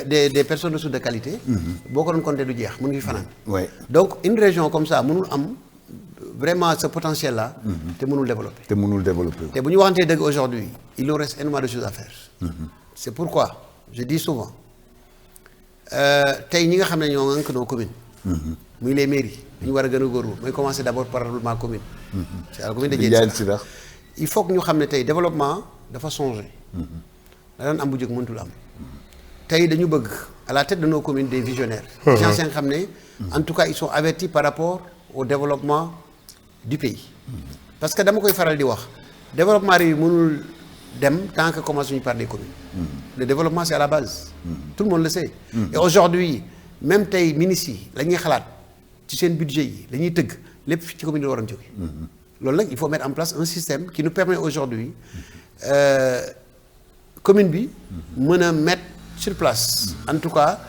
des personnes ressources de qualité. boo ko doon compter du jeex mun ngi fanaan. Oui. Donc une région comme ça mënul am vraiment ce potentiel là. te mënul développer. Te mënul développer. te bu ñu waxantee dëgg aujourd'hui il nous reste énormément de choses à faire. C'est pourquoi je dis souvent tey ñi nga xam ne ñoo ngànk nos communes. muy les mairies dañu war a gën a góorgóorlu mooy commencer d'abord par ma commune. c'est la commune de Ndiédiène Sirakh. Il faut que ñu xam ne tey développement dafa changer. da daan am bu njëkk mënatul am. tey dañu bëgg à la tête de nos communes des visionnaires. des gens nga xam ne en tout cas ils sont avertis par rapport au développement du pays. Parce que dama koy faral di wax développement réew mënul dem tant que commence ñu par des communes. Le développement c'est à la base. Tout le monde le sait. Et aujourd'hui même tey ministres yi la ñuy xalaat ci seen budget yi la ñuy tëgg lépp ci commune la waroon jóge. Loolu nag il faut mettre en place un système qui nous permet aujourd'hui commune bi mën a mettre sur place en tout cas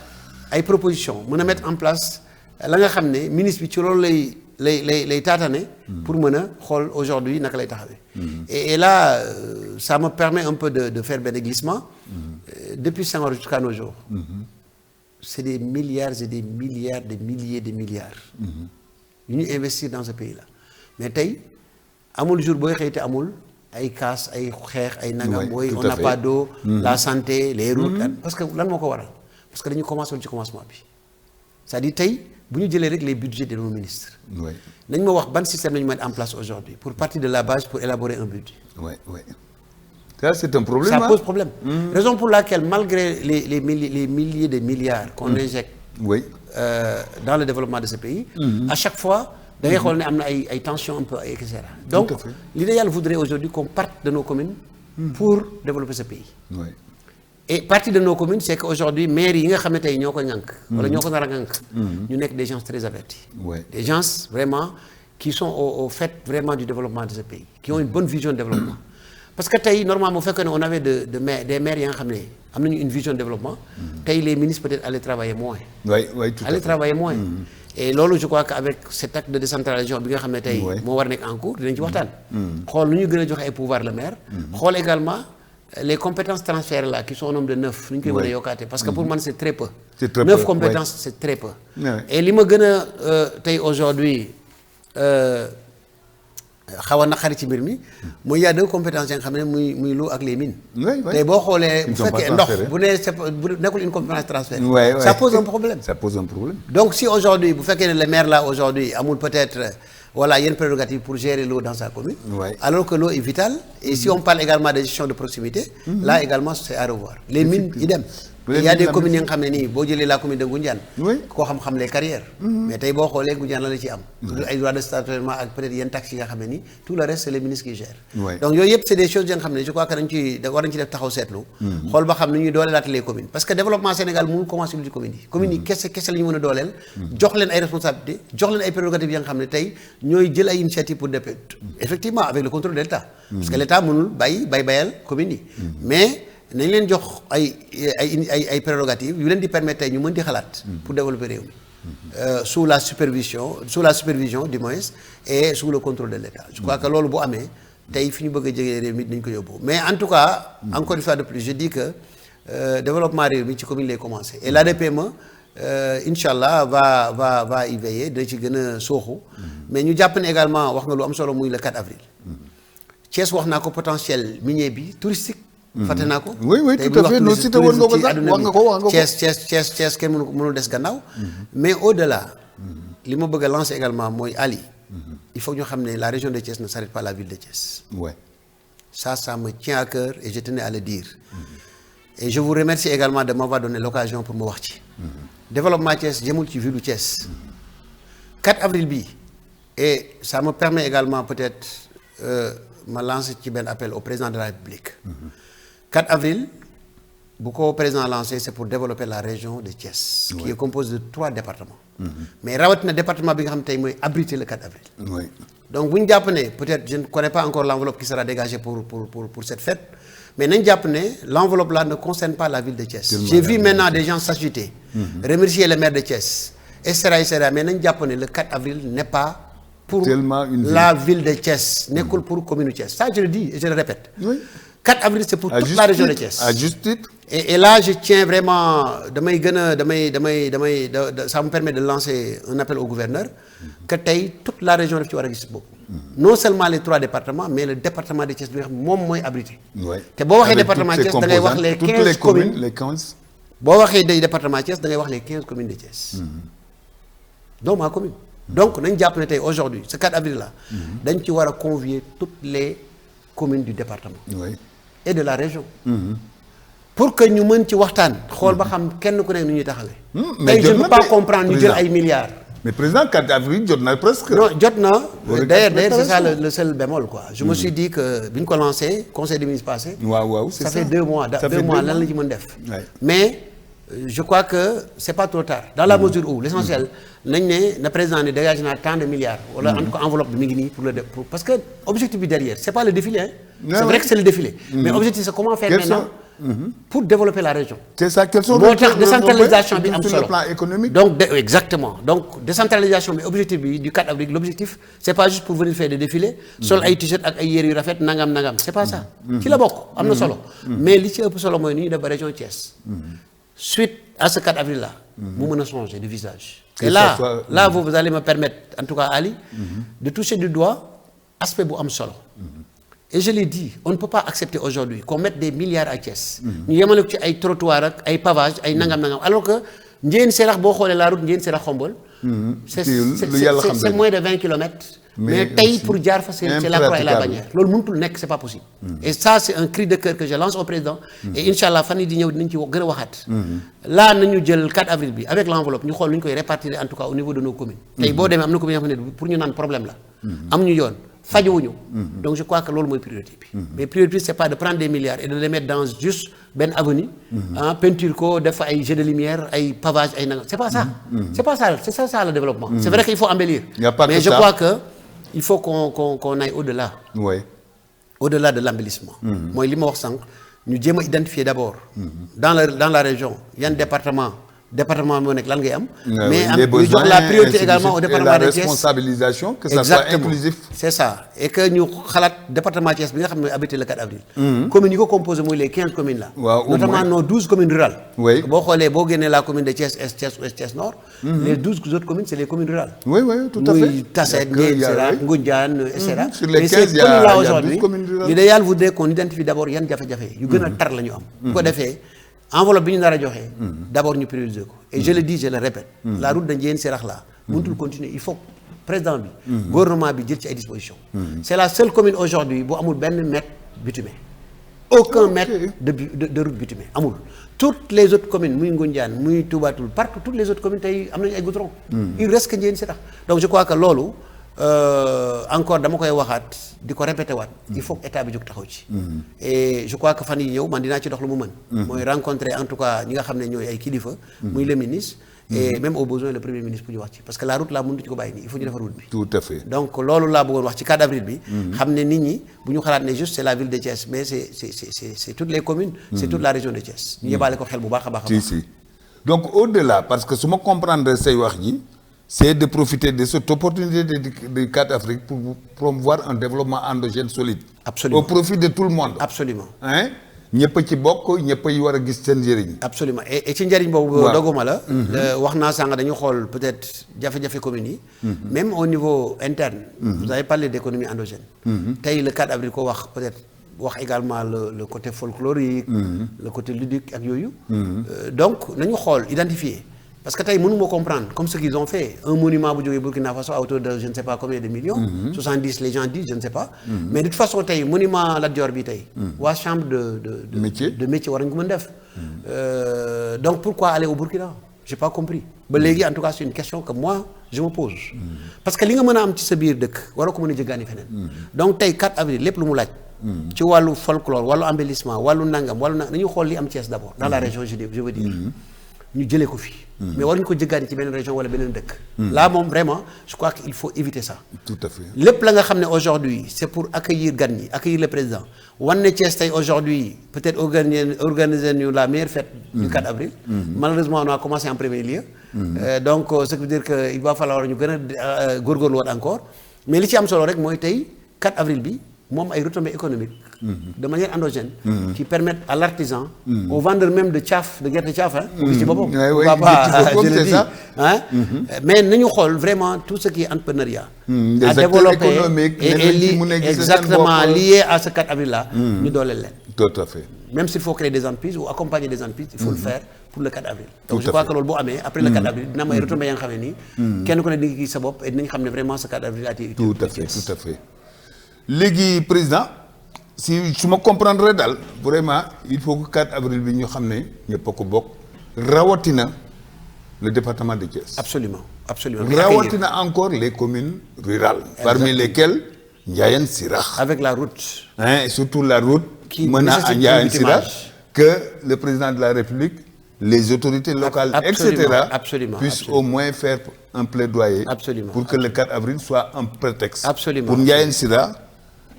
ay propositions mën a mettre en place la nga xam ne ministre bi ci loolu lay taatane pour mën a xool aujourd'hui naka lay taxawee. Et là ça me permet un peu de faire benn glissement. Depuis Senghor jusqu'à nos jours. C'est des milliards et des milliards, des milliers de milliards. yu ñu investir dans ce pays-là mais tey amul jour booy xëy te amul ay casse ay xeex ay nangam booy on n'a pas d'eau la santé les routes parce que lan moo ko waral parce que dañu commencé woon ci commencement bi c'est-à-dire tey bu ñu jëlee rek les budgets de nos ministres nañ ma wax ban système la ñu mettre en place aujourd'hui pour partir de la base pour élaborer un budget. Ça, c'est un problème. Ça pose problème. Raison pour laquelle, malgré les milliers de milliards qu'on injecte Oui. dans le développement de ce pays, à chaque fois, da ngay xool ne am na ay tensions un peu et cetera. Donc, l'idéal voudrait aujourd'hui qu'on parte de nos communes pour développer ce pays. Oui. Et partie de nos communes, c'est qu'aujourd'hui, maires yi nga xam ne tey ñoo ko ŋànk wala ñoo ko nar a ŋànk ñu nekk des gens très avertis. Oui. Des gens vraiment qui sont au fait vraiment du développement de ce pays, qui ont une bonne vision de développement. Parce que tey normalement bu fekkee ne on avait des maires yi nga xam ne am nañu une vision de développement tey les ministres peut-être allaient travailler moins. Oui, oui, tout à fait. Allaient travailler moins. Et loolu je crois qu'avec cet acte de décentralisation bi nga xam ne tey moo war a nekk en cours dinañ ci waxtaan. xool nu ñu gën a joxe ay pouvoir le maire. xool également les compétences transférées là qui sont au nombre de 9 nu ñu koy mën a yokkaate parce que pour man c'est très peu. C'est très 9 peu, compétences c'est très peu. Ouais. Et li ma gën a tey aujourd'hui xaw a naqari ci mbir mi mooy y a 2 compétences yi nga xam ne muy l'eau ak les mines. Oui, oui. tey boo xoolee bu Ils sont pas fekkee ndox transférés. bu nee c'est pas bu nekkul une compétence transférée. Ouais, ouais. Ça pose un problème. Ça pose un problème. Donc si aujourd'hui bu fekkee ne le maire là aujourd'hui amul peut-être voilà yenn prérogative pour gérer l'eau dans sa commune. Ouais. Alors que l'eau est vitale. Et si on parle également de gestion de proximité. Là également c'est à revoir. Les mines idem. Il y a des communes yi nga xam ne nii boo jëlee la commune de Ngoundiane. Oui. koo xam les carrières. Mais tey boo xoolee Ngoundiane la ci am. ay droits de stationnement ak peut-être yenn taxes yi nga xam ne nii tout le reste c'est les ministres qui gèrent. Oui. Donc yooyu yëpp c'est des choses yi nga xam ne je crois que dañ ci war nañ ci def taxaw seetlu. xool ba xam ni ñuy dooleelaat les communes. Parce que développement Sénégal mënul commencer lu ci communes yi. communes yi kese la ñu mën a dooleel. jox leen ay responsabilités jox leen ay prérogatives yi nga xam ne tey ñooy jël ay initiatives pour dépôt. Effectivement avec le contrôle de l'État. Parce que l'État mënul bayal communes yi. Mais nañ leen jox ay prérogatives yu leen di permettre tey ñu mën di xalaat pour développer réew mi sous la supervision du moins et sous le contrôle de l'État. Je crois que loolu bu amee tey fi ñu bëgg a jege réew mi dinañ ko yóbbu mais en tout cas encore une fois de plus je dis que développement réew mi ci commune lay commencer et l'ADPME inchallah va y veiller dina ci gën a sooxu mais ñu jàpp ne également wax nga lu am solo muy le 4 avril Thiès wax naa ko potentiel minier bi touristique fàtte naa ko. oui oui tout à fait non cité woon nga ko sax wax nga ko. Thiès kenn mënul des gannaaw. mais au-delà. li ma bëgg a lancer également mooy Ali. il faut que ñu xam ne la région de Thiès ne s'arrête pas à la ville de Thiès. ouais. Ça me tient à cœur et je tenais à le dire. et je vous remercie également de m'avoir donné l'occasion pour ma wax ci. développement Thiès jëmul ci ville du Thiès. 4 avril bi et ça me permet également peut-être ma lancer ci benn appel au président de la République. 4 avril bu ko président lancé c'est pour développer la région de Thiès. qui est composée de 3 départements. mais rawatina département bi nga xam tey mooy abriter le 4 avril. oui. donc bu ñu jàpp ne peut-être je ne connais pas encore l'enveloppe qui sera dégagée pour cette fête mais nañ jàpp ne l'enveloppe là ne concerne pas la ville de Thiès. J'ai vu maintenant des gens s'agiter. remercier le maire de Thiès et cetera mais nañ jàpp ne le 4 avril n'est pas pour la ville de Thiès nekkul pour commune Thiès ça je le dis et je le répète. oui. 4 avril c'est pour toute la région de Thiès. À juste titre. Et là je tiens vraiment ça me permet de lancer un appel au gouverneur que tey toute la région daf ci war a gis bopp. non seulement les 3 départements mais le département de Thiès bi nga xam moom mooy abrité. oui. te boo waxee département Thiès da ngay wax les 15 communes les 15. boo waxee département Thiès da ngay wax les 15 communes de Thiès. donc ma commune. donc nañ jàpp ne tey aujourd'hui ce 4 avril là. dañ ci war a convier toutes les communes du département. oui. et de la région. pour que ñu mën ci waxtaan. xool ba xam kenn ku nekk nu ñuy taxawee. mais je ne peux pas comprendre ñu jël ay milliards. mais président 4 avril jot na presque. non jot na. d'ailleurs c'est ça le seul bémol quoi. je me suis dit que bi ñu ko lancé conseil des ministres passé. waaw c'est ça. ça fait 2 mois lan la ci mën def. mais je crois que c'est pas trop tard. dans la mesure où l'essentiel nañ ne na président ne dégage naa tant de milliards. wala en tout cas enveloppe bi mi ngi nii pour parce que objectif bi derrière c'est pas le défilé hein. c'est vrai que c'est le défilé. mais objectif c'est comment faire maintenant. pour développer la région. c'est ça quels sont moo tax décentralisation bi am solo sur le plan économique. donc exactement donc décentralisation bi objectif bi du 4 avril l'objectif c'est pas juste pour venir faire des défilés. sol ay t-shirt ak ay yére yu rafet nangam c'est pas ça. ci la bokk am na solo. mais li ci ëpp solo mooy ni ñu def ba région Thiès. suite à ce 4 avril là. mu mën a changer de visage. et là vous allez me permettre en tout cas Ali. de toucher du doigt aspect bu am solo. et je l'ai dit on ne peut pas accepter aujourd'hui qu'on mette des milliards à Thiès. ñu yemale ko ci ay trottoirs ak ay pavages ay nangam alors que Ndiéyène Sirakh boo xoolee la route Ndiéyène Sirakh Khombole. c'est moins de 20 kilomètres mais tey pour jaar fa c'est la croix et la bannière loolu mënutul nekk c'est pas possible. et ça c'est un cri de cœur que je lance au président. et incha allah fan yii di ñëw dinañ ci gën a waxaat. là nañu jël 4 avril bi avec l'enveloppe ñu xool nu ñu koy répartir en tout cas au niveau de nos communes. tey boo demee am na commune yoo xam ne pour ñu naan problème la. amuñu yoon fajowuñu. donc je crois que loolu mooy priorité bi. mais priorité c'est pas de prendre des milliards et de les mettre dans juste benn avenue. peinture ko def ay jeux de lumière ay pavage ay nangam c'est pas ça. c'est ça le développement. c'est vrai qu'il faut embellir. mais je crois que il faut qu'on aille au-delà. oui. au-delà de l'embellissement. mooy li ma wax sànq ñu jéem a identifier d'abord. dans la région yan département moo nekk lan ngay am. mais ñu jox la priorité également au département de Thiès. la responsabilisation que ça soit inclusif. c'est ça et que ñu xalaat département Thiès bi nga xam ne habité le 4 avril. communes yi ko composé muy les 15 communes là. waaw notamment nos 12 communes rurales. oui boo xoolee boo génnee la commune de Thiès Est Thiès Ouest Thiès Nord. les 12 autres communes c'est les communes rurales. oui tout à fait muy Tassette Ndiéyène Sera Ngoundiane et cetera. sur les 15 il y a aujourd'hui communes rurales. l'idéal voudrait qu'on identifie d'abord yan jafe-jafe yu gën a tar la ñu am. bu ko defee enveloppe bi ñu nar a joxe. d'abord ñu prioriser ko. et je le dis je le répète. la route de Ndiéyène Sirakh là. mënutul continuer il faut président bi. gouvernement bi jël ci ay dispositions. c'est la seule commune aujourd'hui bu amul benn mètre bitumé. aucun mètre de route bitumée amul. toutes les autres communes muy Ngoundiane muy Touba Toul partout toutes les autres communes tey am nañu ay goudron. il reste que Ndiéyène Sirakh donc je crois que loolu. encore dama koy waxaat di ko répété waat il faut que état bi jóg taxaw ci. et je crois que fan yi ñëw man dinaa ci dox lu mu mën. mooy rencontrer en tout cas ñi nga xam ne ñooy ay kilifa. muy le ministre. et même au besoin le premier ministre pour ñu wax ci parce que la route là mënuñu ko bàyyi nii il faut ñu defar route bi. tout à fait donc loolu laa bëggoon wax ci 4 avril bi. xam ne nit ñi bu ñu xalaat ne juste c'est la ville de Thiès mais c'est toutes les communes. c'est toute la région de Thiès. ñu yóbbaale ko xel bu baax a baax a baax. si donc au-delà parce que su ma comprendre say wax ji. c'est de profiter de cette opportunité de 4 avril pour promouvoir un développement endogène solide. Absolument. Au profit de tout le monde. Absolument. hein ñëpp a ci bokk ñëpp a yi war a gis seen njëriñ. Absolument et ci njëriñ boobu. waaw doguma la. wax naa sànq dañu xool peut-être jafe-jafe communes yi. même au niveau interne. vous avez parlé d'économie endogène. tey le 4 avril ko wax peut-être wax également le côté folklorique. le côté ludique ak yooyu. donc nañu xool identifier. parce que tey mënuma comprendre comme ce qu'ils ont fait un monument bu jógee Burkina Faso à hauteur de je ne sais pas combien de millions. 70 les gens disent je ne sais pas. mais de toute façon tey monument Lat Dior bi tey. waa chambre de métier war nañu ko mën def. donc pourquoi aller au Burkina j'ai pas compris. ba léegi en tout cas c'est une question que moi je me pose. parce que li nga mën a am ci sa biir dëkk waroo ko mën a jëggaani feneen. donc tey 4 avril lépp lu mu laaj. ci wàllu folklore wàllu embellissement wàllu nangam nañu xool li am Thiès d'abord. dans la région je veux dire. ñu jëlee ko fii. mais waruñu ko jëggaani ci beneen région wala beneen dëkk. là moom vraiment je crois qu'il faut éviter ça. tout à fait lépp la nga xam ne aujourd'hui c'est pour accueillir gan ñi accueillir le président wan ne Thiès tey aujourd'hui peut-être organiser ñu la meilleure fête du 4 avril. malheureusement on a commencé en premier lieu. donc ce qui veut dire que il va falloir ñu gën a góorgóorluwaat encore mais li ci am solo rek mooy tey 4 avril bi moom ay retombées économiques. de manière endogène. qui permettent à l'artisan. au vendeur même de caaf de gerte caaf mu gis ci boppam. je le dis mais nañu xool vraiment tout ce qui est entrepreneuriat. des à acteurs développer économiques et exactement lié à ce 4 avril là. ñu dooleel leen. tout à fait. même s'il faut créer des entreprises ou accompagner des entreprises il faut le faire pour le 4 avril. donc Tout je à crois fait. que loolu boo amee après le 4 avril dina am ay retombées ya nga xam ne nii. kenn ku ne di nga gis sa bopp et dinañ xam ne vraiment ce 4 avril a été utile. tout à fait léegi président si su ma comprendre daal vraiment il faut que 4 avril bi ñu xam ne ñëpp a ko bokk rawatina le département de Thiès. absolument rawatina encore les communes rurales. parmi lesquelles Ndiayène Sirakh. avec la route. et surtout la route. Qui mën a nécessite Ndiayène un Sirakh bitumage. que le président de la République les autorités locales etc. absolument puissent au moins faire un plaidoyer. Absolument. pour que le 4 avril soit un prétexte. Absolument. pour Ndiayène Sirakh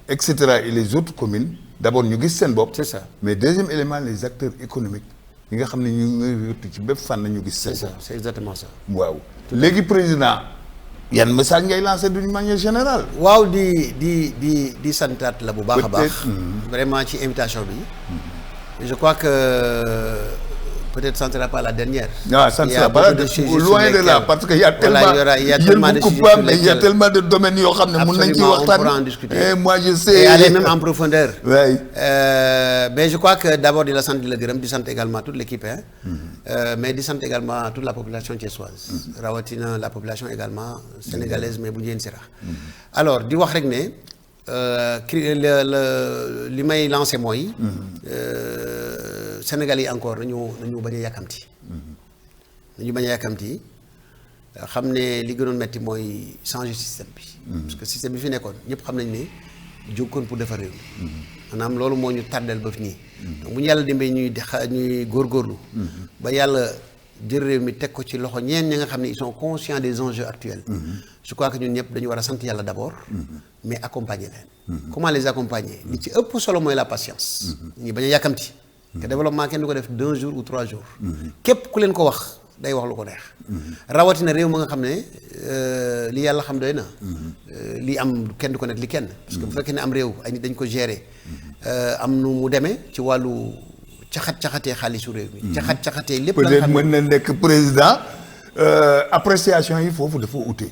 etc. et les autres communes d'abord ñu gis seen bopp. C'est ça. mais deuxième élément les acteurs économiques yi nga xam ne ñu ngi yëngatu ci bépp fànn ñu gis c'est seen ça c'est exactement ça. waaw léegi président yan message ngay lancer d'une manière générale. waaw di santaat la bu baax a baax. Peut-être, vraiment ci invitation bi. je crois que peut-être ça ne sera pas la dernière. Ah, ça ne sera pas loin de là, parce qu'il y a tellement, il y a tellement de sujets sur mais il y a tellement de domaines yoo xam ne mën nañ ci waxtaan. On pourra en discuter. Et moi je sais. Et aller même en profondeur. Oui. Mais je crois que d'abord di la sant di la gërëm di sant également toute l'équipe hein. Mais di sant également toute la population thiessoise. rawatina la population également sénégalaise mais bu Ndiéyène Sirakh. Alors di wax rek ne li may lancé mooy. Sénégal yi encore nañu bañ a yàkkamti. nañu bañ a yàkkamti xam ne li gënoon metti mooy changer système bi. parce que système bi fi nekkoon ñëpp xam nañ ne jógkoon pour defar réew mi. maanaam loolu moo ñu tàddeel ba fi nii. donc bu ñu yàlla dimbee ñuy góorgóorlu. ba yàlla jël réew mi teg ko ci loxo ñeen ñi nga xam ne ils sont conscients des enjeux actuels. je crois que ñun ñëpp dañu war a sant yàlla d'abord. mais accompagner leen. comment les accompagner li ci ëpp solo mooy la patience. ñu bañ a yàkkamti. que développement kenn du ko def 2 jours ou 3 jours. képp ku leen ko wax day wax lu ko neex. rawatina réew ma nga xam ne li yàlla xam doy na. li am kenn du ko nekk li kenn. parce que bu fekkee ne am réew ay nit dañ ko gérer. am nu mu demee ci wàllu caxatee xaalisu réew mi. caxatee lépp la nga xam peut-être mën na nekk président appréciation yi foofu dafa ute.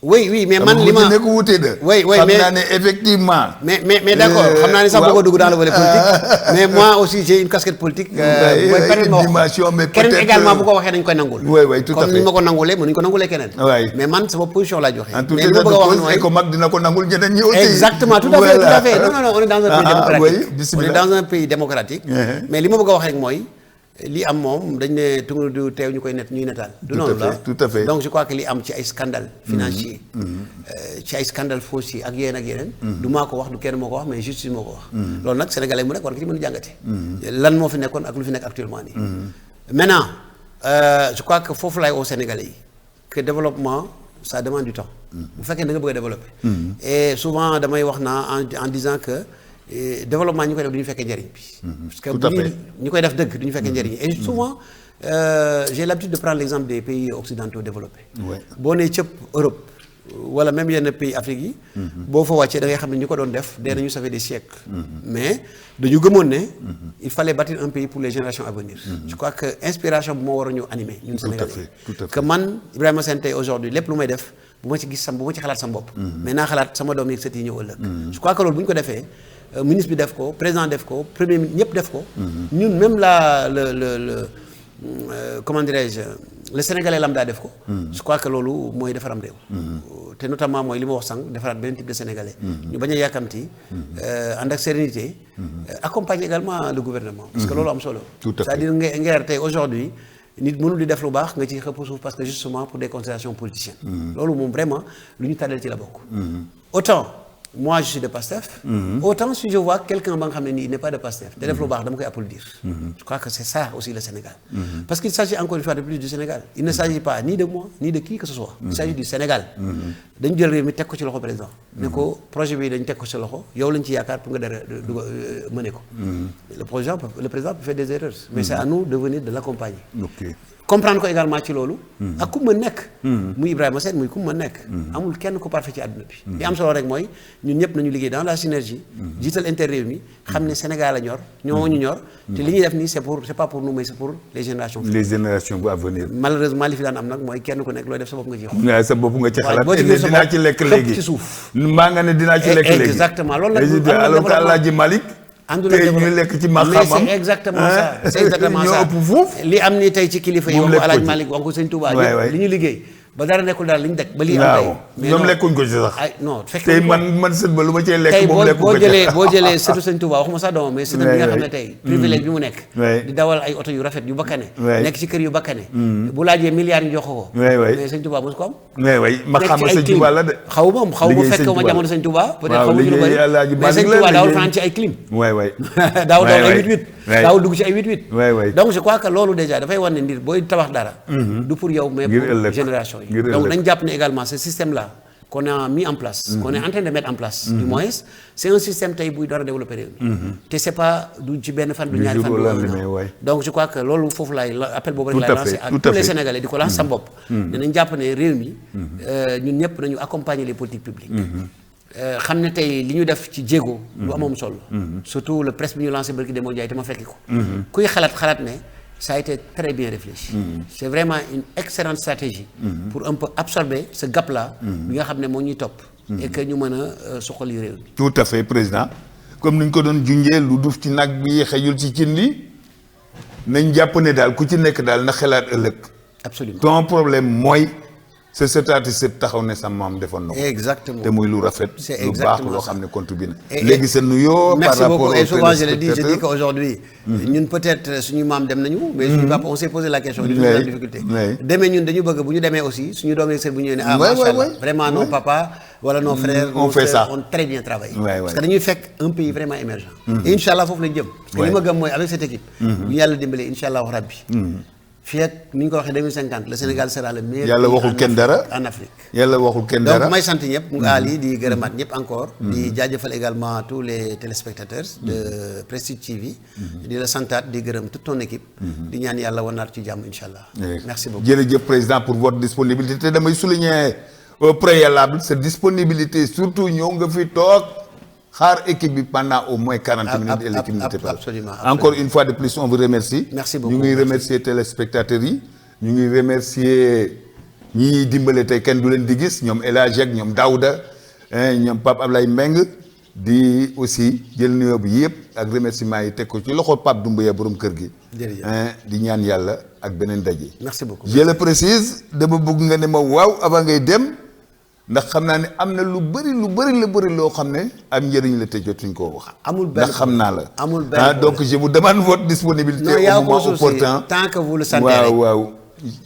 oui mais man li ma nekk wute de. oui mais xam naa ne effectivement. mais d'accord xam naa ne sax bëgg a dugg dans le volet politique. mais moi aussi j'ai une casquette politique. dimension mais peut-être keneen également bu ko waxee dañ koy nangul. oui tout à fait comme ni ma ko nangulee mënuñ ko nangulee keneen. mais man sama position laa joxe. en tout cas de ko mag dina ko nangul ñeneen ñi aussi. exactement tout à fait non on est dans un pays démocratique. on est dans un pays démocratique. mais li ma bëgg a wax rek mooy. li am moom dañ ne tungu du teew ñu koy ñuy netaal. du noonu la tout à fait donc je crois que li am ci ay scandale financier ci ay scandale foncier ak yeneen. du maa ko wax du kenn moo ko wax mais justice moo ko wax. loolu nag sénégalais mu nekk war nga ci mën a jàngate. lan moo fi nekkoon ak lu fi nekk actuellement nii. maintenant je crois que foofu laay au sénégalais yi que développement ça demande du temps. bu fekkee da nga bëgg a développer. et souvent damay wax naa en disant que. développement ñi koy def du ñu fekkee njëriñ bi. parce que ñi koy def dëgg du ñu fekkee njëriñ et souvent j'ai l'habitude de prendre l'exemple des pays occidentaux développés. boo nee cëpp Europe wala même yenn pays Afrique yi. boo fa wàccee da ngay xam ne ñi ko doon def dee nañu ça fait des siècles. mais dañu gëmoon ne. il fallait bâtir un pays pour les générations à venir. je crois que inspiration bu moo war a ñu animer ñun Sénégalais que man Ibrahima Sène tey aujourd'hui lépp lu may def bu ma ci xalaat sama bopp. mais naa xalaat sama doom yi sët yi ñëw ëllëg. je crois que loolu bu ñu ko defee. ministre bi def ko président def ko premier ministre ñëpp def ko. ñun même comment dirais-je le sénégalais lambda def ko. je crois que loolu mooy defaram réew. te notamment mooy li ma wax sànq defaraat benn type de sénégalais. ñu bañ a yàkkamti. ànd ak sérénité. accompagner également le gouvernement. parce que loolu am solo. tout à fait c'est-à-dire ngeer tey aujourd'hui nit mënul di def lu baax nga ci xëpp suuf parce que justement pour des considérations politiciennes. loolu moom vraiment lu ñu tàddal ci la bokk. autant. moi je suis de Pastef. Autant si je vois quelqu'un ba nga xam ne nii il n'est pas de Pastef te def lu baax dama koy applaudir. je crois que c'est ça aussi le Sénégal. parce qu'il s'agit encore une fois de plus du Sénégal. il ne s'agit pas ni de moi ni de qui que ce soit. il s'agit du Sénégal. dañu jël réew mi teg ko ci loxo président. ne ko projet bi dañu teg ko ci loxo yow lañ ci yaakaar pour nga mëne ko. le président peut faire des erreurs. mais c'est à nous de venir de l'accompagner. comprendre ko également ci loolu. ak ku ma nekk. muy Ibrahima Sène muy ku ma nekk. amul kenn ku parfait ci àdduna bi. li am solo rek mooy ñun ñëpp nañu liggéey dans la synergie. jiital intérêt réew mi xam ne Sénégal a ñor ñoo ñu ñor. te li ñuy def nii c'est pas pour nous mais c'est pour les générations. les générations bu à venir. malheureusement li fi daan am nag mooy kenn ku nekk looy def sa bopp nga ci xool. waaw sa bopp nga ci xalaat boo ci gis sa bopp dinaa ci lekk léegi ci suuf. maa nga ne dinaa ci lekk léegi. exactement loolu nag alors que Alaaji Malick tey ñu lekk ci maxamam mais c'est exactement ça c'est exactement ça li am ni tey ci kilifa yi wax ko Alaaji Malick wax ko Sëñ Touba li ñu liggéey ba dara nekkul daal li ñu daj ba lii am tey ñoom lekkuñ ko ci sax ay non fekk tey man sët ba lu ma cee lekk tey moom lekku ko ci boo jëlee surtout Sëñ Touba waxuma sax doomam mais sëtam bi nga xam ne tey privilège bi mu nekk di dawal ay oto yu rafet yu bakkane nekk ci kër yu bakkane bu laajee milliards ñu jox ko mais Sëñ Touba mosu ko am ma xam Sëñ Touba la de xaw ma fekk ma jamono Sëñ Touba peut-être xaw ma ci lu bari mais Sëñ Touba daawul fanaan ci ay clim daaw doon ay 8-8 daaw dugg ci ay 8-8 donc je crois que loolu déjà dafay wan ne ndir booy tabax dara du pour yow mais pour génération yi donc nañ jàpp ne également ce système là qu'on a mis en place qu'on est en train de mettre en place du moins c'est un système tey buy door a développer réew mi te c'est pas du ci benn fan du ñaari fan donc je crois que loolu foofu laay appel boobu rek laay lancé à tous les Sénégalais di ko lancé sa bopp dinañ jàpp ne réew mi ñun ñëpp nañu accompagner les politiques publiques xam ne tey li ñu def ci jéego lu amoon solo surtout le presse bi ñu lancé barki Demba Ndiaye te ma fekki ko kuy xalaat ne ça a été très bien réfléchi. C'est vraiment une excellente stratégie. Pour un peu absorber ce gap-là. bi nga xam ne moo ñuy topp. et que ñu mën a suqali réew mi. tout à fait président comme ni ñu ko doon junjee lu duuf ci nag bi xejul ci cin li nañ jàpp ne daal ku ci nekk daal na xalaat ëllëg. absolument ton problème mooy sa sëtaati sët taxaw ne sa maam defoon na ko. exactement te muy lu rafet. c'est lu baax exactement loo ça. xam ne contribué na. léegi sa nuyoo. par merci rapport beaucoup aux et souvent je le dis téléspectateurs. qu'aujourd'hui ñun peut-être suñu maam dem nañu mais suñu papa on s'est posé la question de la difficulté demee ñun dañu bëgg bu ñu demee aussi suñu doom yi sër bu ñëwee ne machallah vraiment nos papas wala nos frères on fait ça ont très bien travaillé Ouais, parce que dañuy fekk un pays vraiment émergent et inch'Allah foofu lañ jëm parce que li ma gëm mooy avec cette équipe bu ñu yàlla dimbalee inch'Allah rabbi fii ak ni ñu ko waxee 2050 le Sénégal sera le meilleur yàlla pays waxul kenn dara en Afrique yàlla waxul kenn dara donc may sant ñëpp mu Ali di gërëmaat ñëpp encore di jaajëfal également tous les téléspectateurs de Prestige TV di la santaat di gërëm toute ton équipe di ñaan yàlla wanaat ci jàmm incha allah merci beaucoup jërëjëf président pour votre disponibilité te damay souligner au préalable sa disponibilité surtout ñëw nga fi toog xaar équipe bi pendant au moins 40 minutes et l'équipe n'était pas absolument encore une fois de plus on vous remercie merci beaucoup ñu ngi remercier téléspectateurs yi ñu ngi remercier ñi dimbale tey kenn du leen di gis ñoom El Hadj ak ñoom Daouda ñoom Pape Ablaye Mbeng di aussi jël nuyoo bi yëpp ak remerciement yi teg ko ci loxo Pape Doumbouya borom kër gi di ñaan yàlla ak beneen daje merci beaucoup je le précise dama bëgg nga ne ma waaw avant ngay dem ndax xam naa ne am na lu bëri loo xam ne am njëriñ la te jotuñ koo wax. amul benn ndax xam naa la. amul benn donc je vous demande votre disponibilité. au moment opportun tant que vous le sentez. waaw.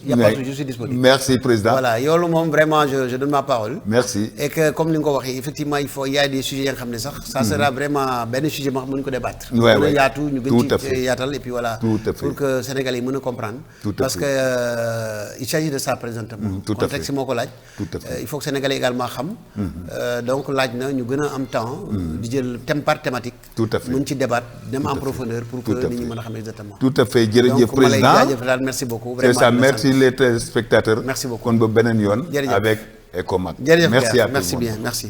y a pas de souci, je suis disponible. Merci président. Voilà yow moom vraiment je donne ma parole. Merci. Et que comme ni nga ko waxee effectivement il y a des sujets yoo xam ne sax. ça sera vraiment benn sujet moo xam ne mën ko débattre. waay mën a yaatu ñu tout à gën fait ci yaatal et puis voilà. tout à fait pour que Sénégalais yi mën a comprendre. tout à parce fait. que il s'agit de ça présentement. tout à fait contexte moo ko laaj. tout à fait il faut que Sénégalais également xam. donc laaj na ñu gën a am temps. di jël thème par thématique. tout à fait mën ci débattre dem en profondeur pour que tout à nit ñi fait. mën a xam exactement. tout à fait jërëjëf donc ma lay président jaajëfal merci beaucoup. c'est vraiment ça merci les téléspectateurs. Merci beaucoup kon ba beneen yoon. Jërëjëf. avec Ecomac. jërëjëf merci à tout le merci monde. bien merci.